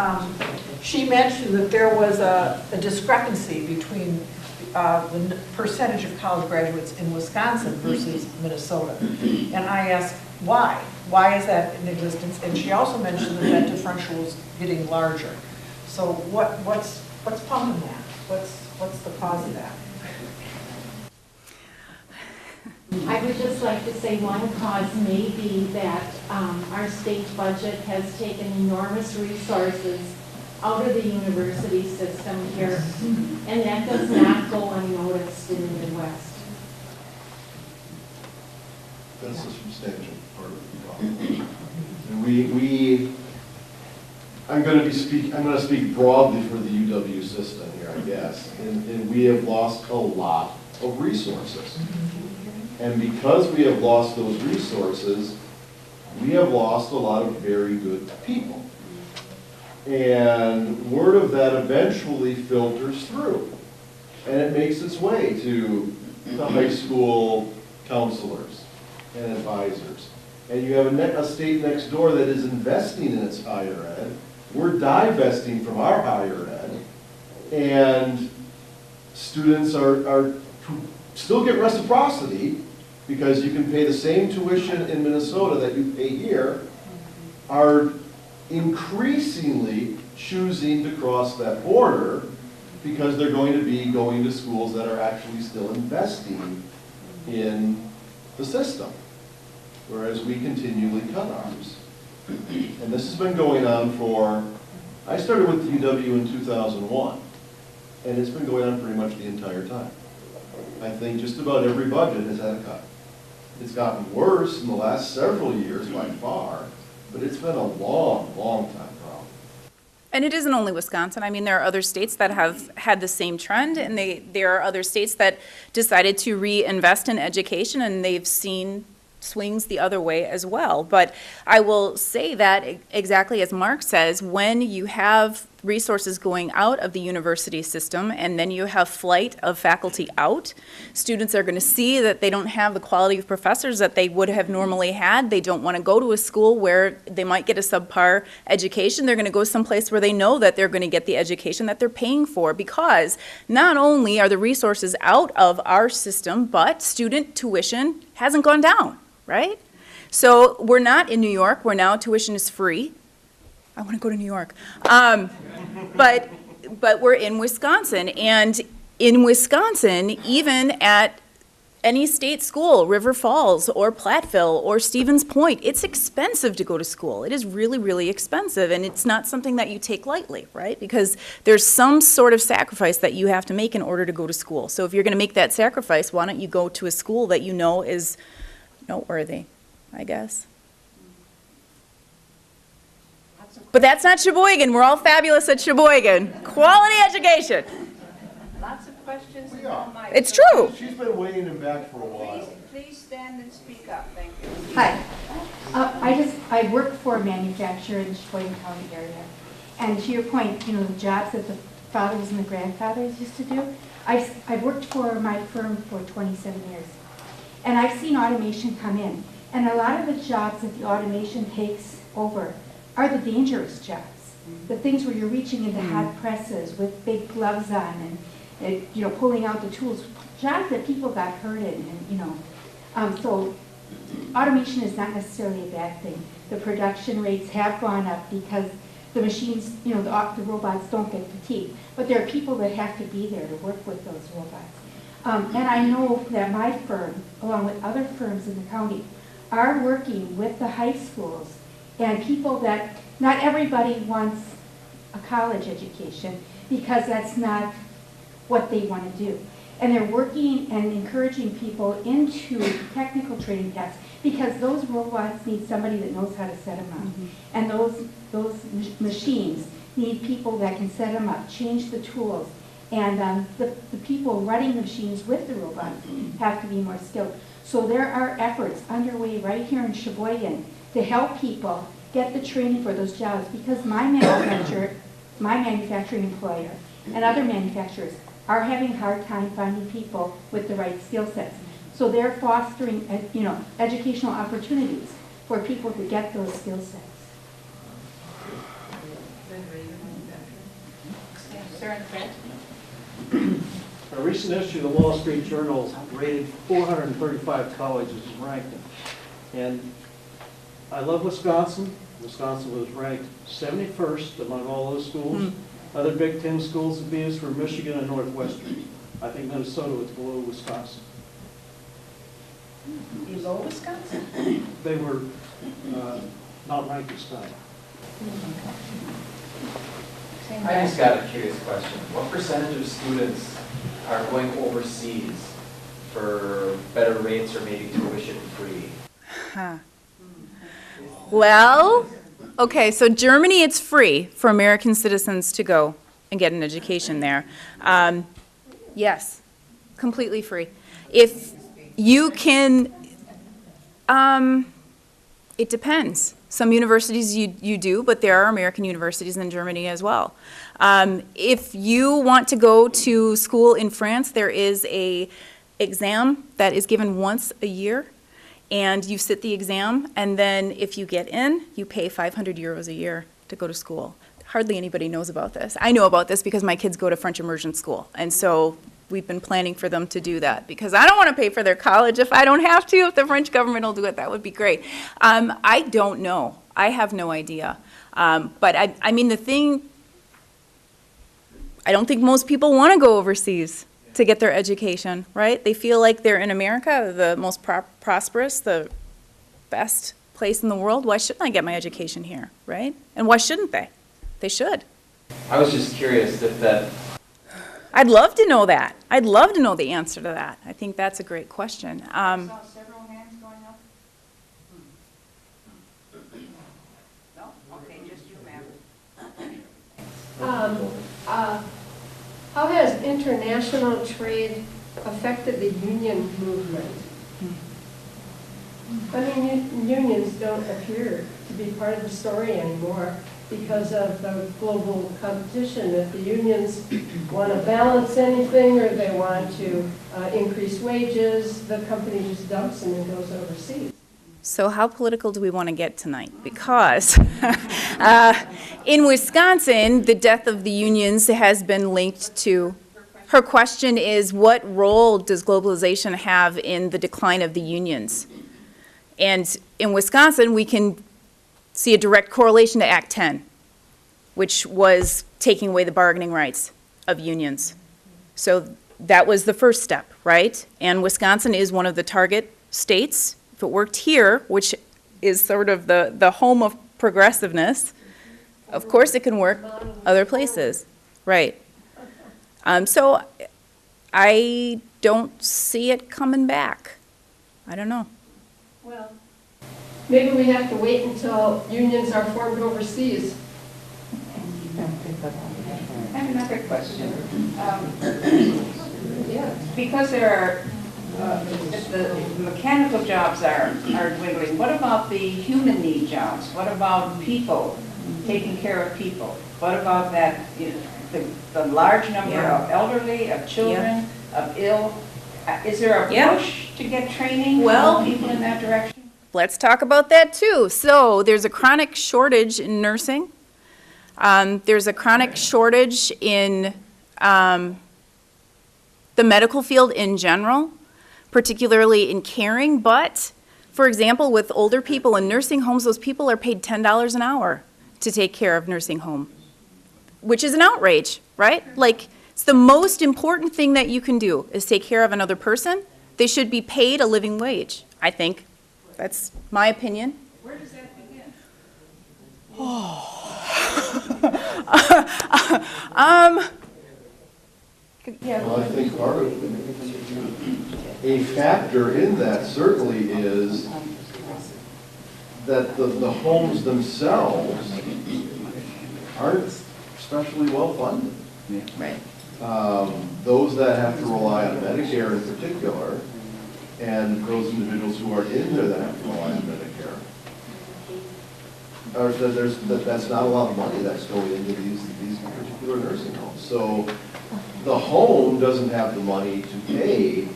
she mentioned that there was a discrepancy between the percentage of college graduates in Wisconsin versus Minnesota. And I asked, why? Why is that in existence? And she also mentioned that that differential was getting larger. So what's pumping that? What's the cause of that? I would just like to say one cause may be that our state budget has taken enormous resources out of the university system here, and that does not go unnoticed in the Midwest. That's a substantial part of the problem. And I'm going to speak broadly for the UW system here, I guess, and we have lost a lot of resources. And because we have lost those resources, we have lost a lot of very good people. And word of that eventually filters through. And it makes its way to the high school counselors and advisors. And you have a state next door that is investing in its higher ed. We're divesting from our higher ed. And students are still get reciprocity, because you can pay the same tuition in Minnesota that you pay here, are increasingly choosing to cross that border because they're going to be going to schools that are actually still investing in the system, whereas we continually cut ours. And this has been going on I started with the UW in 2001, and it's been going on pretty much the entire time. I think just about every budget has had a cut. It's gotten worse in the last several years by far, but it's been a long, long time problem. And it isn't only Wisconsin. I mean, there are other states that have had the same trend, and there are other states that decided to reinvest in education, and they've seen swings the other way as well. But I will say that exactly as Mark says, when you have resources going out of the university system and then you have flight of faculty out, students are going to see that they don't have the quality of professors that they would have normally had. They don't want to go to a school where they might get a subpar education. They're going to go someplace where they know that they're going to get the education that they're paying for, because not only are the resources out of our system, but student tuition hasn't gone down, right? So we're not in New York where now tuition is free. I want to go to New York. But we're in Wisconsin, and in Wisconsin, even at any state school, River Falls or Platteville or Stevens Point, it's expensive to go to school. It is really, really expensive, and it's not something that you take lightly, right? Because there's some sort of sacrifice that you have to make in order to go to school. So if you're going to make that sacrifice, why don't you go to a school that you know is noteworthy, I guess. But that's not Sheboygan. We're all fabulous at Sheboygan. Quality education. Lots of questions. It's true. She's been waiting in back for a while. Please stand and speak up. Thank you. Hi. I work for a manufacturer in the Sheboygan County area. And to your point, you know, the jobs that the fathers and the grandfathers used to do, I've worked for my firm for 27 years. And I've seen automation come in. And a lot of the jobs that the automation takes over are the dangerous jobs. The things where you're reaching into hot presses with big gloves on and you know, pulling out the tools. Jobs that people got hurt in, and you know. So automation is not necessarily a bad thing. The production rates have gone up because the machines, you know, the robots don't get fatigued. But there are people that have to be there to work with those robots. And I know that my firm, along with other firms in the county, are working with the high schools and people that, not everybody wants a college education because that's not what they want to do. And they're working and encouraging people into technical training paths because those robots need somebody that knows how to set them up. And those machines need people that can set them up, change the tools. And the people running the machines with the robots have to be more skilled. So there are efforts underway right here in Sheboygan to help people get the training for those jobs because my manufacturing employer and other manufacturers are having a hard time finding people with the right skill sets. So they're fostering, you know, educational opportunities for people to get those skill sets. A recent issue of the Wall Street Journal rated 435 colleges in ranking. And I love Wisconsin. Wisconsin was ranked 71st among all those schools. Other Big Ten schools would be as for Michigan and Northwestern. I think Minnesota was below Wisconsin. Below Wisconsin? They were not ranked this time. I just got a curious question. What percentage of students are going overseas for better rates or maybe tuition free? Well, okay, so Germany, it's free for American citizens to go and get an education there. Yes, completely free. If you can, it depends. Some universities you do, but there are American universities in Germany as well. If you want to go to school in France, there is an exam that is given once a year, and you sit the exam, and then if you get in, you pay 500 euros a year to go to school. Hardly anybody knows about this. I know about this because my kids go to French immersion school, and so we've been planning for them to do that because I don't want to pay for their college if I don't have to. If the French government will do it, that would be great. I don't know. I have no idea. But I mean, the thing, I don't think most people want to go overseas to get their education, right? They feel like they're in America, the most prosperous, the best place in the world. Why shouldn't I get my education here, right? And why shouldn't they? They should. I was just curious if that... I'd love to know that. I'd love to know the answer to that. I think that's a great question. I saw several hands going up. No? Okay, just you, ma'am. How has international trade affected the union movement? I mean, unions don't appear to be part of the story anymore because of the global competition. If the unions want to balance anything or they want to increase wages, the company just dumps them and goes overseas. So how political do we want to get tonight? Because in Wisconsin, the death of the unions has been linked to, her question is, what role does globalization have in the decline of the unions? And in Wisconsin, we can see a direct correlation to Act 10, which was taking away the bargaining rights of unions. So that was the first step, right? And Wisconsin is one of the target states. If it worked here, which is sort of the home of progressiveness, of course it can work other places, right? So I don't see it coming back. I don't know. Well, maybe we have to wait until unions are formed overseas. I have another question. Because there are, if the mechanical jobs are dwindling, what about the human need jobs? What about people, taking care of people? What about that, the large number of elderly, of children, of ill? Is there a push to get training for people in that direction? Let's talk about that too. So there's a chronic shortage in nursing. There's a chronic shortage in the medical field in general, particularly in caring. But, for example, with older people in nursing homes, those people are paid $10 an hour to take care of nursing home, which is an outrage, right? Like, it's the most important thing that you can do is take care of another person. They should be paid a living wage, I think. That's my opinion. Where does that begin? Well, I think part of a factor in that certainly is that the homes themselves aren't especially well funded. Right. Those that have to rely on Medicare in particular, and those individuals who are in there that have to rely on Medicare, that's not a lot of money that's going into these particular nursing homes. So the home doesn't have the money to pay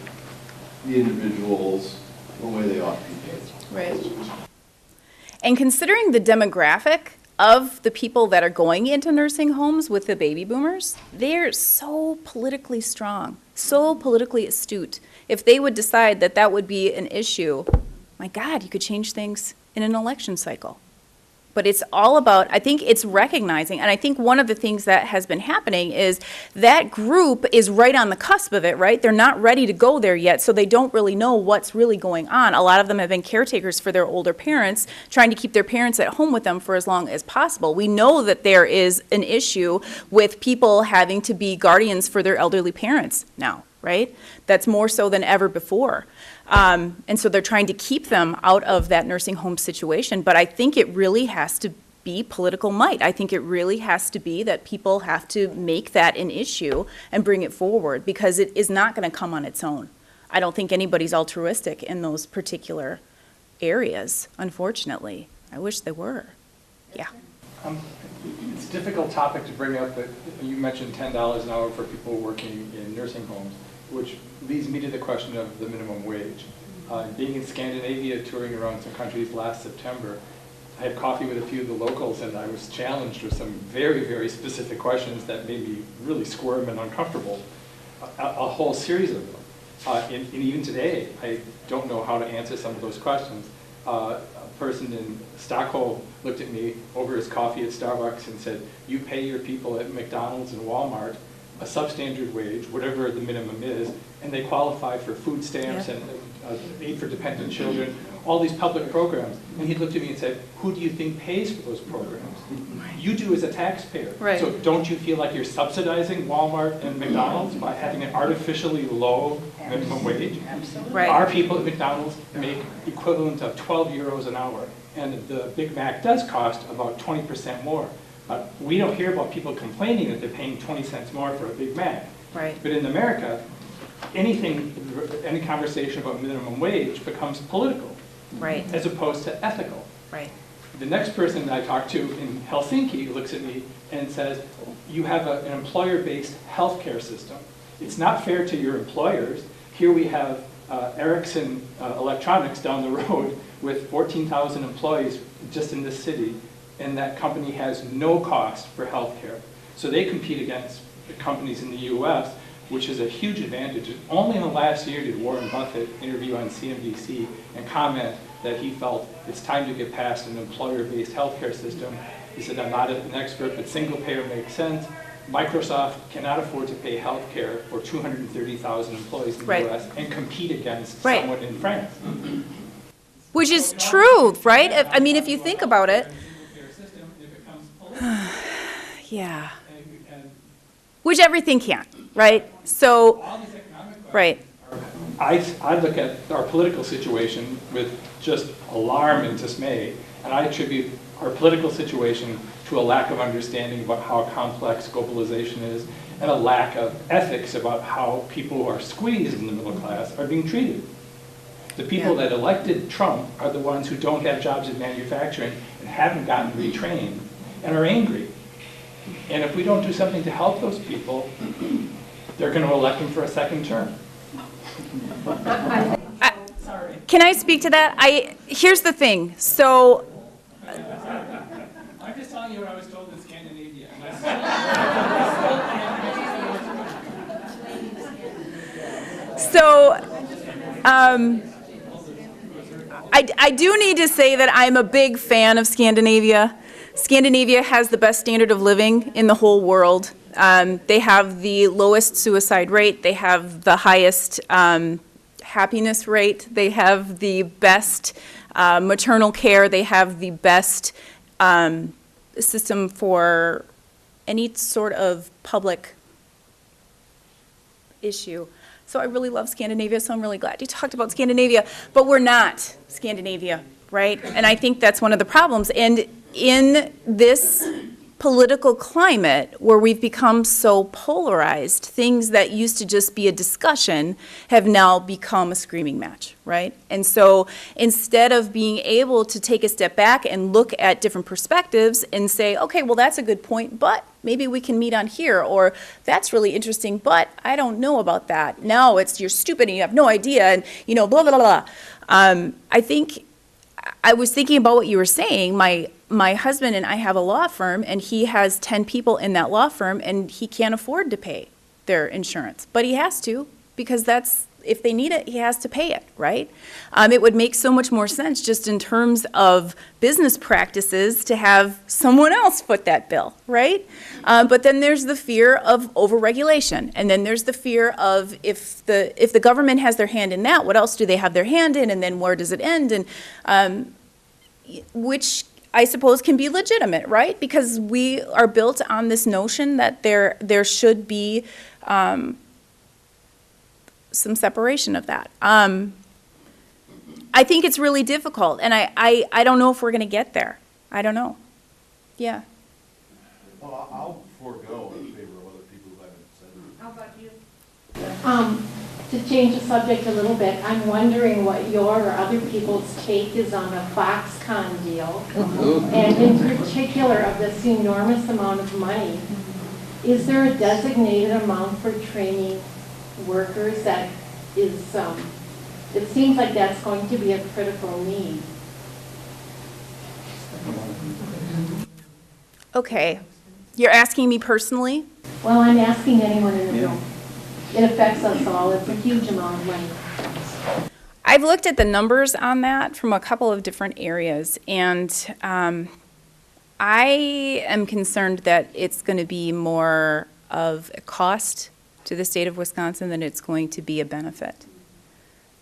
the individuals the way they ought to be paid. Right. And considering the demographic of the people that are going into nursing homes with the baby boomers, they're so politically strong, so politically astute. If they would decide that that would be an issue, my God, you could change things in an election cycle. But it's all about, I think it's recognizing, and I think one of the things that has been happening is that group is right on the cusp of it, right? They're not ready to go there yet, so they don't really know what's really going on. A lot of them have been caretakers for their older parents, trying to keep their parents at home with them for as long as possible. We know that there is an issue with people having to be guardians for their elderly parents now, right? That's more so than ever before. And so they're trying to keep them out of that nursing home situation. But I think it really has to be political might. I think it really has to be that people have to make that an issue and bring it forward, because it is not going to come on its own. I don't think anybody's altruistic in those particular areas, unfortunately. I wish they were. Yeah. It's a difficult topic to bring up, but you mentioned $10 an hour for people working in nursing homes, which leads me to the question of the minimum wage. Being in Scandinavia, touring around some countries last September, I had coffee with a few of the locals, and I was challenged with some very, very specific questions that made me really squirm and uncomfortable, a whole series of them. And even today, I don't know how to answer some of those questions. A person in Stockholm looked at me over his coffee at Starbucks and said, "You pay your people at McDonald's and Walmart a substandard wage, whatever the minimum is, and they qualify for food stamps and aid for dependent children, all these public programs." And he looked at me and said, "Who do you think pays for those programs? You do as a taxpayer. Right. So don't you feel like you're subsidizing Walmart and McDonald's by having an artificially low minimum wage?" Absolutely. Right. Our people at McDonald's make equivalent of 12 euros an hour, and the Big Mac does cost about 20% more. We don't hear about people complaining that they're paying 20 cents more for a Big Mac. Right. But in America, any conversation about minimum wage becomes political, Right. as opposed to ethical. Right. The next person I talked to in Helsinki looks at me and says, "You have an employer-based healthcare system. It's not fair to your employers. Here we have Ericsson Electronics down the road with 14,000 employees just in this city, and that company has no cost for healthcare. So they compete against the companies in the U.S., which is a huge advantage. Only in the last year did Warren Buffett interview on CNBC and comment that he felt it's time to get past an employer-based healthcare system. He said, "I'm not an expert, but single payer makes sense. Microsoft cannot afford to pay health care for 230,000 employees in the Right. US and compete against Right. someone in France. Which is true, right? I mean, if you think about it. Yeah. Which everything can, right? So, right. I look at our political situation with just alarm and dismay, and I attribute our political situation to a lack of understanding about how complex globalization is and a lack of ethics about how people who are squeezed in the middle class are being treated. The people that elected Trump are the ones who don't have jobs in manufacturing and haven't gotten retrained and are angry. And if we don't do something to help those people, they're going to elect him for a second term. Can I speak to that? Here's the thing. So, I'm just telling you what I was told in Scandinavia. So, I do need to say that I'm a big fan of Scandinavia. Scandinavia has the best standard of living in the whole world. They have the lowest suicide rate. They have the highest happiness rate. They have the best maternal care. They have the best system for any sort of public issue. So I really love Scandinavia, so I'm really glad you talked about Scandinavia. But we're not Scandinavia, right? And I think that's one of the problems. And in this political climate where we've become so polarized, things that used to just be a discussion have now become a screaming match, right? And so instead of being able to take a step back and look at different perspectives and say, okay, well, that's a good point, but maybe we can meet on here, or that's really interesting, but I don't know about that. Now it's you're stupid and you have no idea, and you know, blah, blah, blah. I think I was thinking about what you were saying. My husband and I have a law firm, and he has 10 people in that law firm, and he can't afford to pay their insurance. But he has to, because that's, if they need it, he has to pay it, right? It would make so much more sense just in terms of business practices to have someone else foot that bill, right? But then there's the fear of overregulation, and then there's the fear of if the government has their hand in that, what else do they have their hand in, and then where does it end? And which I suppose can be legitimate, right? Because we are built on this notion that there should be some separation of that. I think it's really difficult, and I don't know if we're going to get there. I don't know. Yeah. Well, I'll forego in favor of other people who haven't said it. How about you? To change the subject a little bit, I'm wondering what your or other people's take is on the Foxconn deal, and in particular of this enormous amount of money. Is there a designated amount for training workers that is, it seems like that's going to be a critical need. Okay. You're asking me personally? Well, I'm asking anyone in the room. It affects us all. It's a huge amount of money. I've looked at the numbers on that from a couple of different areas, and I am concerned that it's going to be more of a cost to the state of Wisconsin than it's going to be a benefit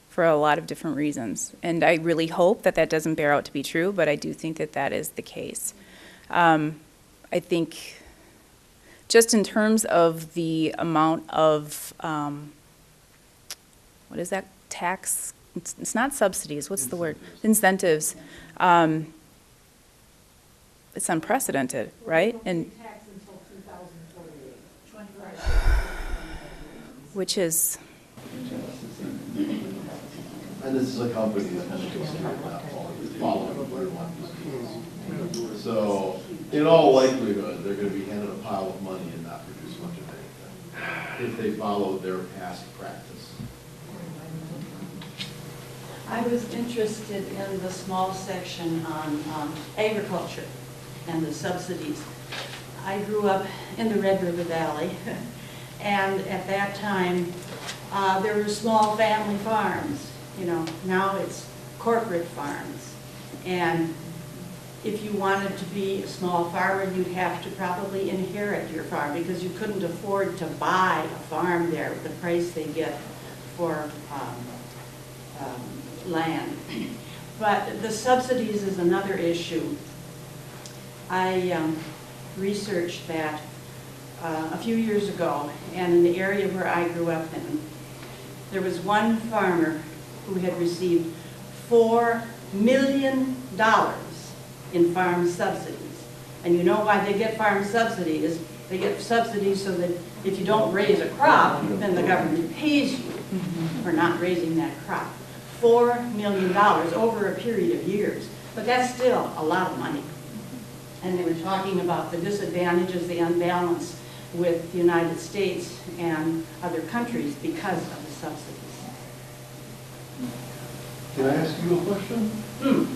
for a lot of different reasons. And I really hope that that doesn't bear out to be true, but I do think that that is the case. I think just in terms of the amount of, what is that, tax? It's not subsidies, what's the word? Incentives. It's unprecedented, right? And which is, And this is a company that's kind of considered not following where one is. So, in all likelihood, they're going to be handed a pile of money and not produce much of anything if they follow their past practice. I was interested in the small section on agriculture and the subsidies. I grew up in the Red River Valley, and at that time, there were small family farms. You know, now it's corporate farms. And if you wanted to be a small farmer, you'd have to probably inherit your farm because you couldn't afford to buy a farm there at the price they get for land. But the subsidies is another issue. I researched that a few years ago, and in the area where I grew up in, there was one farmer who had received $4 million in farm subsidies. And you know why they get farm subsidies? They get subsidies so that if you don't raise a crop, then the government pays you for not raising that crop. $4 million over a period of years. But that's still a lot of money. And they were talking about the disadvantages, the unbalance with the United States and other countries because of the subsidies. Can I ask you a question?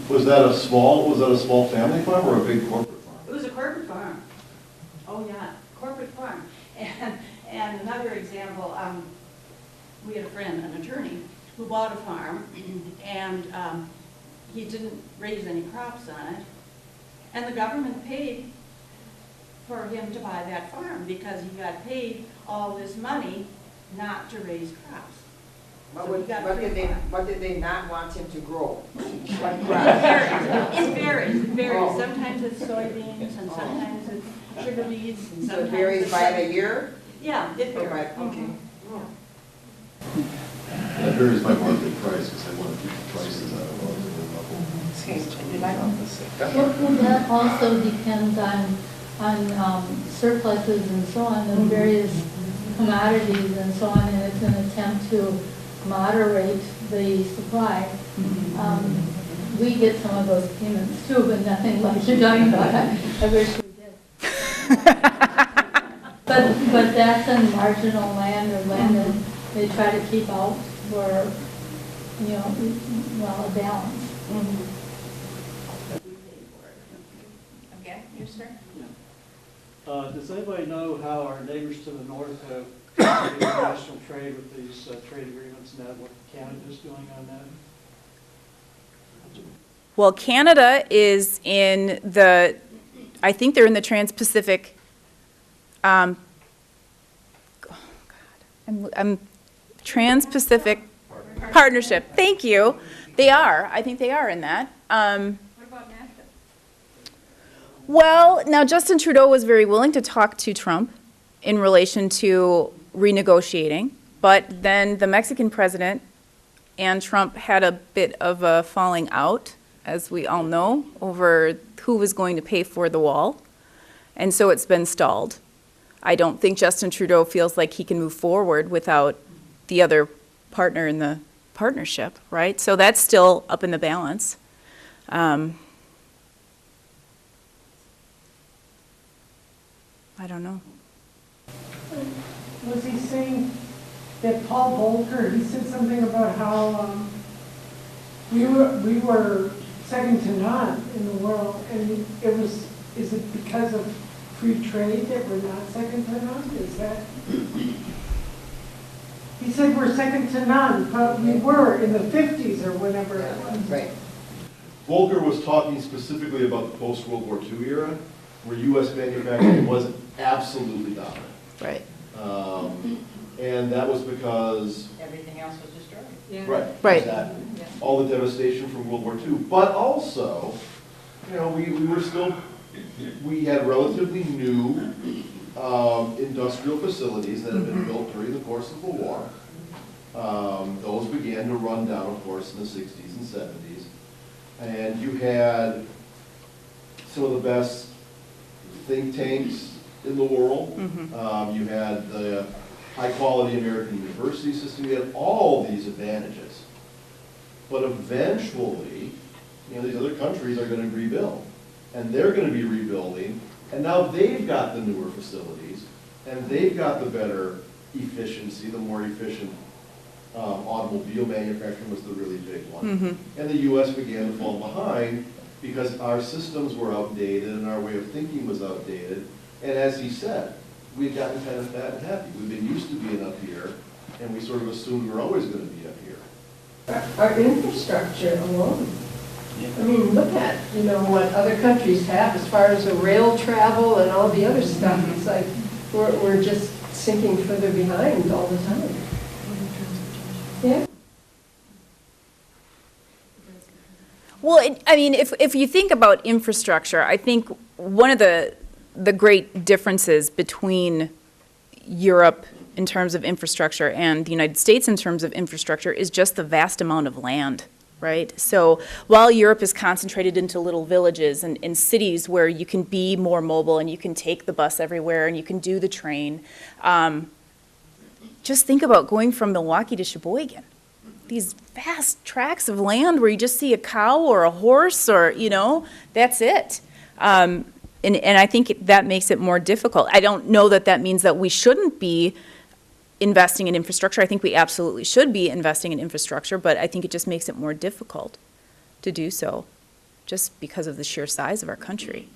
Was that a small family farm or a big corporate farm? It was a corporate farm. Oh yeah, corporate farm. And another example, we had a friend, an attorney, who bought a farm and he didn't raise any crops on it. And the government paid for him to buy that farm because he got paid all this money not to raise crops. What did they not want him to grow? It varies. Sometimes it's soybeans and sometimes it's sugar beets. And So it varies by the year? Yeah, it varies. Okay. That varies by market price because I want to keep the prices at a relatively level. Well, that also depends on surpluses and so on, and various commodities and so on, and it's an attempt to moderate the supply. We get some of those payments too, but nothing like you're talking about. I wish we did. but that's in marginal land or land that they try to keep out for, a balance. Again, you, sir? Does anybody know how our neighbors to the north have international trade with these trade agreements and that, what Canada's doing on that? Well, Canada is in the, I think they're in the Trans-Pacific, Trans-Pacific Partnership. Thank you. They are. I think they are in that. Well, now Justin Trudeau was very willing to talk to Trump in relation to renegotiating, but then the Mexican president and Trump had a bit of a falling out, as we all know, over who was going to pay for the wall, and so it's been stalled. I don't think Justin Trudeau feels like he can move forward without the other partner in the partnership, right? So that's still up in the balance. I don't know. Was he saying that Paul Volcker, he said something about how we were second to none in the world, and is it because of free trade that we're not second to none? Is that? He said we're second to none, but we were in the 50s or whenever it was. Right. Volcker was talking specifically about the post-World War II era, where U.S. manufacturing was absolutely dominant. Right. And that was because... Everything else was destroyed. Yeah. Right. Right. Exactly. Yeah. All the devastation from World War II. But also, we had relatively new industrial facilities that had been built during the course of the war. Those began to run down, of course, in the 60s and 70s. And you had some of the best think tanks in the world. You had the high-quality American university system. You had all these advantages. But eventually, these other countries are going to rebuild. And they're going to be rebuilding. And now they've got the newer facilities. And they've got the better efficiency, the more efficient automobile manufacturing was the really big one. And the U.S. began to fall behind because our systems were outdated and our way of thinking was outdated. And as he said, we've gotten kind of fat and happy. We've been used to being up here, and we sort of assumed we're always going to be up here. Our infrastructure alone I mean, look at, you know, what other countries have as far as the rail travel and all the other stuff. It's like we're just sinking further behind all the time. Yeah. Well, I mean, if you think about infrastructure, I think one of the great differences between Europe in terms of infrastructure and the United States in terms of infrastructure is just the vast amount of land, right? So while Europe is concentrated into little villages and in cities where you can be more mobile and you can take the bus everywhere and you can do the train, just think about going from Milwaukee to Sheboygan. These vast tracts of land where you just see a cow or a horse or, you know, that's it. And I think that makes it more difficult. I don't know that that means that we shouldn't be investing in infrastructure. I think we absolutely should be investing in infrastructure, but I think it just makes it more difficult to do so just because of the sheer size of our country.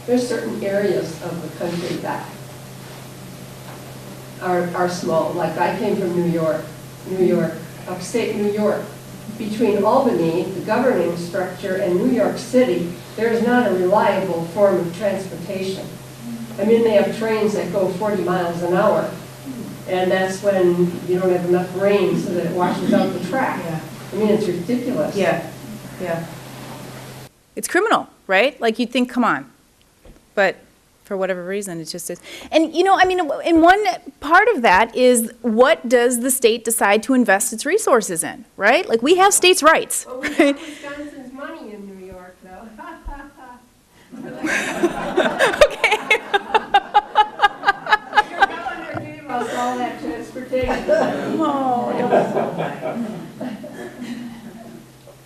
There's certain areas of the country that are small. Like I came from New York, upstate New York. Between Albany, the governing structure, and New York City, there is not a reliable form of transportation. I mean, they have trains that go 40 miles an hour, and that's when you don't have enough rain so that it washes out the track. Yeah. I mean, it's ridiculous. Yeah, yeah. It's criminal, right? Like you'd think, come on. But for whatever reason, it just is. And, you know, I mean, and one part of that is what does the state decide to invest its resources in, right? Like we have states' rights. Well, we have Wisconsin's money in New York, though. Okay. Your governor gave us all that transportation. Oh,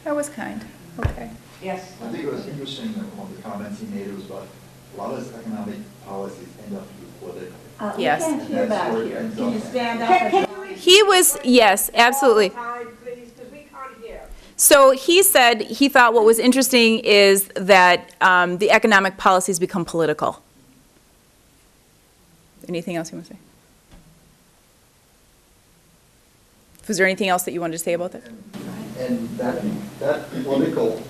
that was kind. Okay. Yes. I think it was interesting that one of the comments he made was about a lot of these economic policies end up being political. Yes. We can't hear And that's back where it here. ends Can you up. stand up? He was, yes, absolutely. So he said he thought what was interesting is that the economic policies become political. Anything else you want to say? Was there anything else that you wanted to say about that? And that political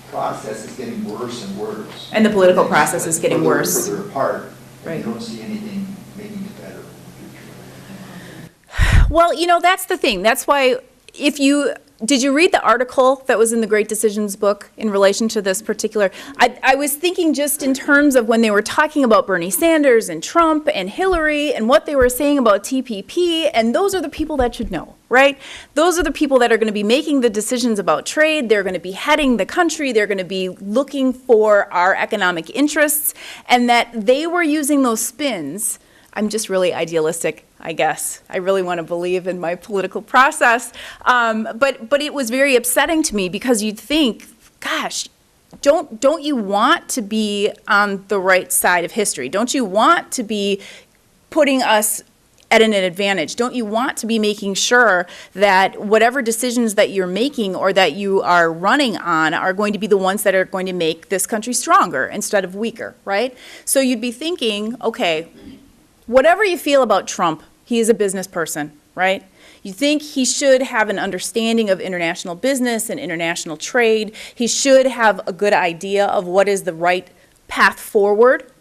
process is getting worse and worse. And the political process is getting worse. Further apart. Right. You don't see anything making it better in the future. Well, you know, that's the thing. That's why did you read the article that was in the Great Decisions book in relation to this particular? I was thinking just in terms of when they were talking about Bernie Sanders and Trump and Hillary and what they were saying about TPP, and those are the people that should know, right? Those are the people that are going to be making the decisions about trade. They're going to be heading the country. They're going to be looking for our economic interests, and that they were using those spins. I'm just really idealistic, I guess. I really want to believe in my political process. But it was very upsetting to me because you'd think, gosh, don't you want to be on the right side of history? Don't you want to be putting us at an advantage? Don't you want to be making sure that whatever decisions that you're making or that you are running on are going to be the ones that are going to make this country stronger instead of weaker, right? So you'd be thinking, okay, whatever you feel about Trump, he is a business person, right? You think he should have an understanding of international business and international trade. He should have a good idea of what is the right path forward.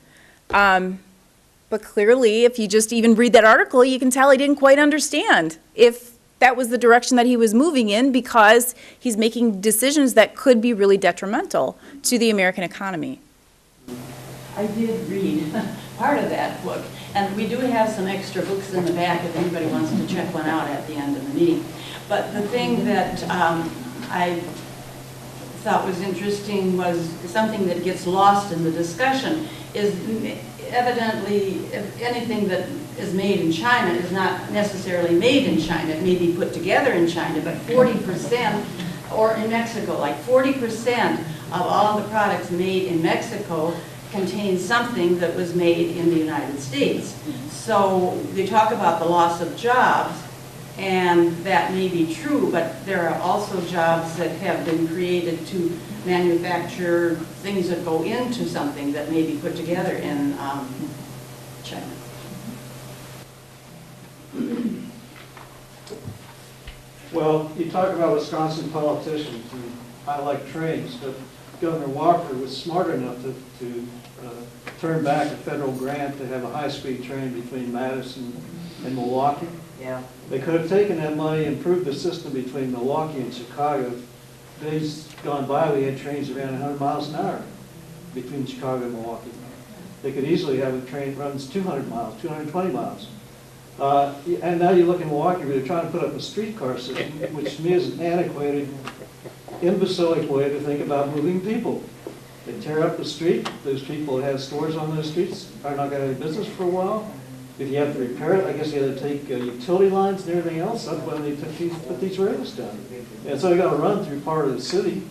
But clearly, if you just even read that article, you can tell he didn't quite understand if that was the direction that he was moving in, because he's making decisions that could be really detrimental to the American economy. I did read part of that book, and we do have some extra books in the back if anybody wants to check one out at the end of the meeting. But the thing that I thought was interesting was something that gets lost in the discussion is evidently anything that is made in China is not necessarily made in China. It may be put together in China, but 40%, or in Mexico, like 40% of all the products made in Mexico contains something that was made in the United States. So they talk about the loss of jobs, and that may be true, but there are also jobs that have been created to manufacture things that go into something that may be put together in China. Well, you talk about Wisconsin politicians, and I like trains, but Governor Walker was smart enough to turn back a federal grant to have a high-speed train between Madison and Milwaukee. Yeah. They could have taken that money, improved the system between Milwaukee and Chicago. Days gone by, we had trains around 100 miles an hour between Chicago and Milwaukee. They could easily have a train that runs 200 miles, 220 miles. And now you look in Milwaukee, where they're trying to put up a streetcar system, which to me is an antiquated, imbecilic way to think about moving people. They tear up the street. Those people that have stores on those streets are not going to have business for a while. If you have to repair it, I guess you have to take utility lines and everything else. That's when they put these rails down. And so you got to run through part of the city.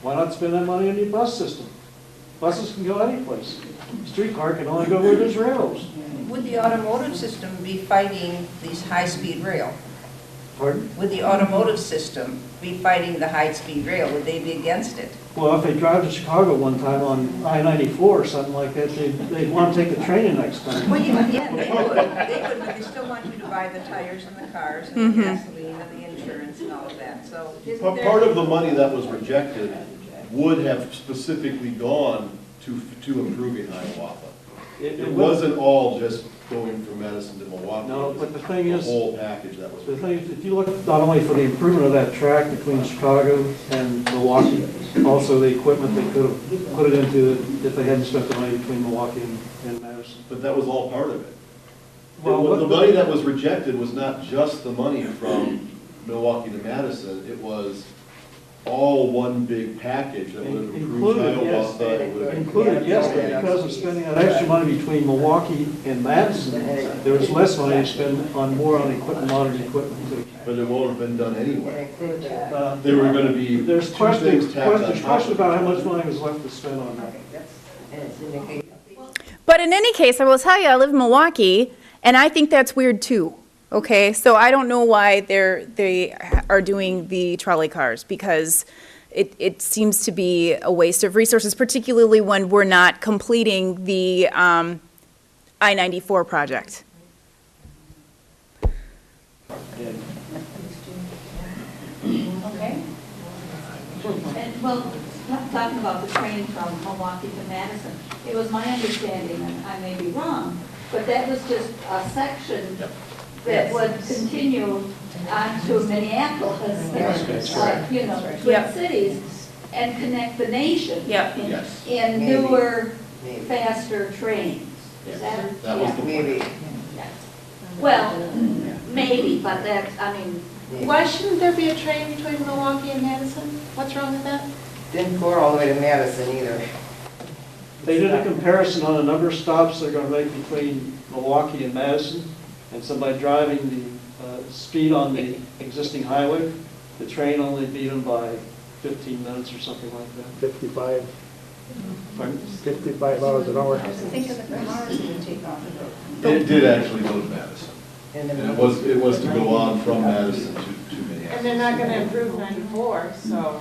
Why not spend that money on your bus system? Buses can go any place. Streetcar can only go where there's rails. Would the automotive system be fighting these high-speed rail? Pardon? Would the automotive system be fighting the high-speed rail? Would they be against it? Well, if they drive to Chicago one time on I-94 or something like that, they'd want to take the train the next time. Well, yeah, they would, but they still want you to buy the tires and the cars and the gasoline and the insurance and all of that, so. But part of the money that was rejected would have specifically gone to improving Hiawatha. It wasn't all just going from Madison to Milwaukee. No, but the thing is, the whole package that was. the thing is, if you look not only for the improvement of that track between Chicago and Milwaukee, also the equipment they could have put it into if they hadn't spent the money between Milwaukee and Madison. But that was all part of it. Well, The money that was rejected was not just the money from Milwaukee to Madison. It was all one big package that would have improved Hiawatha. Included, yes, but because of spending that extra money between Milwaukee and Madison, there was less money to spend on more on equipment, modern equipment too. But it won't have been done anyway. There were going to be There's two questions things tacked on top question of about how much money was left to spend on that. But in any case, I will tell you, I live in Milwaukee, and I think that's weird too. Okay, so I don't know why they are doing the trolley cars, because it seems to be a waste of resources, particularly when we're not completing the I-94 project. Okay. And, well, talking about the train from Milwaukee to Madison, it was my understanding, and I may be wrong, but that was just a section that would continue on to Minneapolis, you know, Twin Cities, and connect the nation in newer, faster trains. Is that? That was the Maybe. Well, maybe, but that's, I mean, Why shouldn't there be a train between Milwaukee and Madison? What's wrong with that? Didn't go all the way to Madison either. They did a comparison on the number of stops they're going to make between Milwaukee and Madison, and somebody driving the speed on the existing highway, the train only beat them by 15 minutes or something like that. 55. Pardon? 55 miles an hour. Think of the cars that would take off the road. It did actually go to Madison. And it was to go on from Madison to Minneapolis. And they're not going to improve 94, so,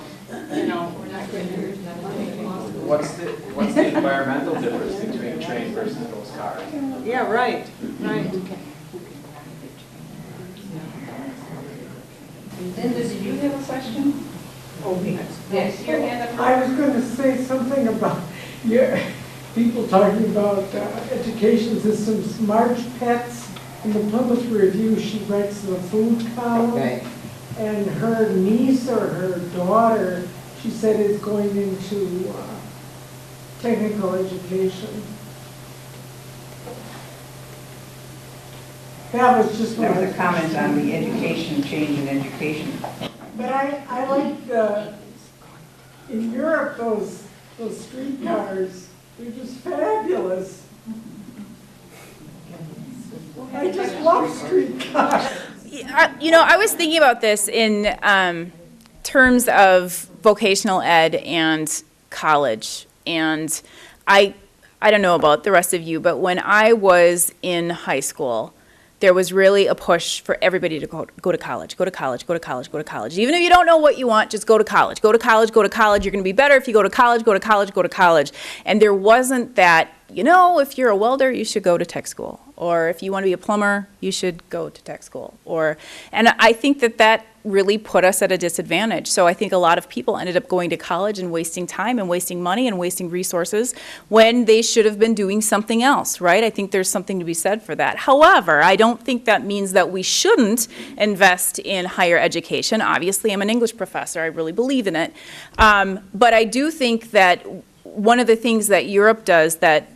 you know, we're not going to. What's the environmental difference between a train versus those cars? Yeah, right, right. Linda, did you have a question? Oh, Yes, your hand up. I was going to say something about your people talking about education systems, Marge Petz in the Plymouth Review, she writes the food column. Right. And her niece or her daughter, she said, is going into technical education. That was just That was a comment on the education, change in education. But I like in Europe, those streetcars, they're just fabulous. I just love streetcars. You know, I was thinking about this in terms of vocational ed and college. And I don't know about the rest of you, but when I was in high school, there was really a push for everybody to go to college, go to college, go to college, go to college. Even if you don't know what you want, just go to college. Go to college, go to college. You're going to be better if you go to college, go to college, go to college. And there wasn't that, you know, if you're a welder, you should go to tech school. Or if you want to be a plumber, you should go to tech school. And I think that really put us at a disadvantage. So I think a lot of people ended up going to college and wasting time and wasting money and wasting resources when they should have been doing something else, right? I think there's something to be said for that. However, I don't think that means that we shouldn't invest in higher education. Obviously, I'm an English professor. I really believe in it. But I do think that one of the things that Europe does that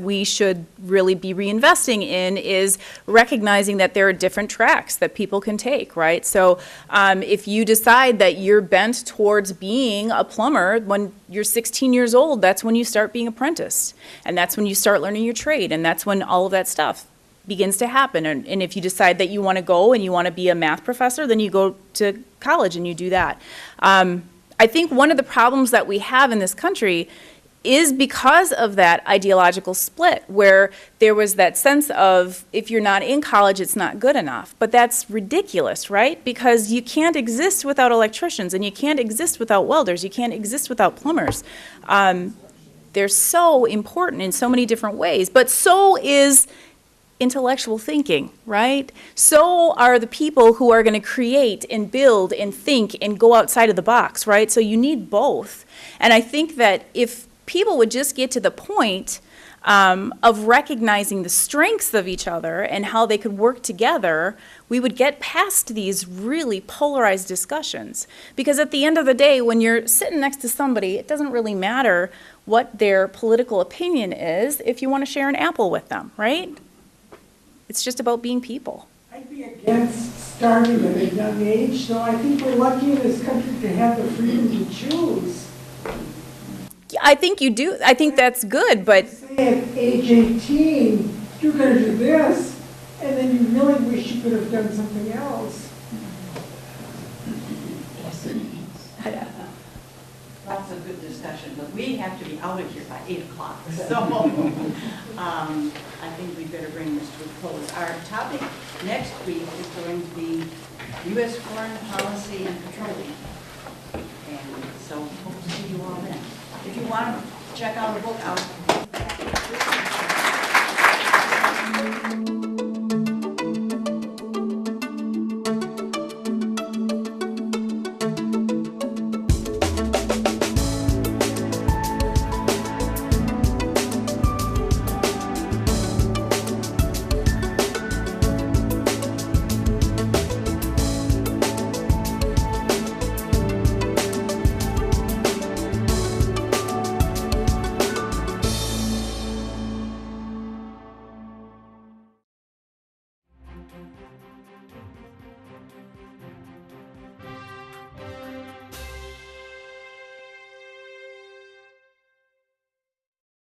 we should really be reinvesting in is recognizing that there are different tracks that people can take, right? So if you decide that you're bent towards being a plumber when you're 16 years old, that's when you start being apprenticed. And that's when you start learning your trade. And that's when all of that stuff begins to happen. And if you decide that you want to go and you want to be a math professor, then you go to college and you do that. I think one of the problems that we have in this country is because of that ideological split, where there was that sense of, if you're not in college, it's not good enough. But that's ridiculous, right? Because you can't exist without electricians, and you can't exist without welders, you can't exist without plumbers. They're so important in so many different ways, but so is intellectual thinking, right? So are the people who are going to create and build and think and go outside of the box, right? So you need both. And I think that if people would just get to the point of recognizing the strengths of each other and how they could work together, we would get past these really polarized discussions. Because at the end of the day, when you're sitting next to somebody, it doesn't really matter what their political opinion is if you want to share an apple with them, right? It's just about being people. I'd be against starting at a young age, so I think we're lucky in this country to have the freedom to choose. I think you do. I think that's good, but Say at age 18, you're going to do this, and then you really wish you could have done something else. Lots of good discussion, but we have to be out of here by 8 o'clock. So I think we better bring this to a close. Our topic next week is going to be U.S. foreign policy and petroleum. And so hope to see you all then. If you want to check out a book,